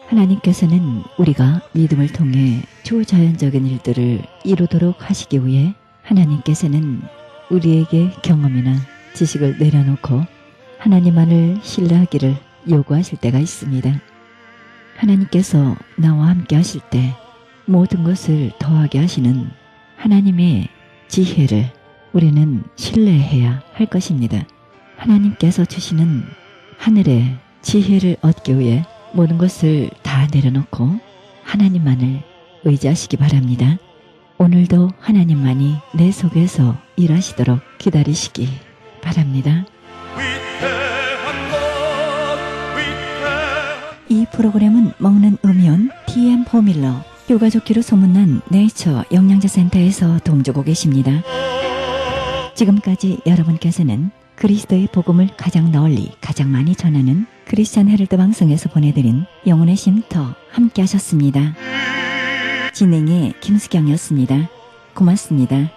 하나님께서는 우리가 믿음을 통해 초자연적인 일들을 이루도록 하시기 위해 하나님께서는 우리에게 경험이나 지식을 내려놓고 하나님만을 신뢰하기를 요구하실 때가 있습니다. 하나님께서 나와 함께 하실 때 모든 것을 더하게 하시는 하나님의 지혜를 우리는 신뢰해야 할 것입니다. 하나님께서 주시는 하늘의 지혜를 얻기 위해 모든 것을 다 내려놓고 하나님만을 의지하시기 바랍니다. 오늘도 하나님만이 내 속에서 일하시도록 기다리시기 바랍니다. 이 프로그램은 먹는 음이온 TM 포밀러 효과 좋기로 소문난 네이처 영양제센터에서 도움주고 계십니다. 지금까지 여러분께서는 그리스도의 복음을 가장 널리 가장 많이 전하는 크리스찬 헤럴드 방송에서 보내드린 영혼의 쉼터 함께 하셨습니다. 진행의 김수경이었습니다. 고맙습니다.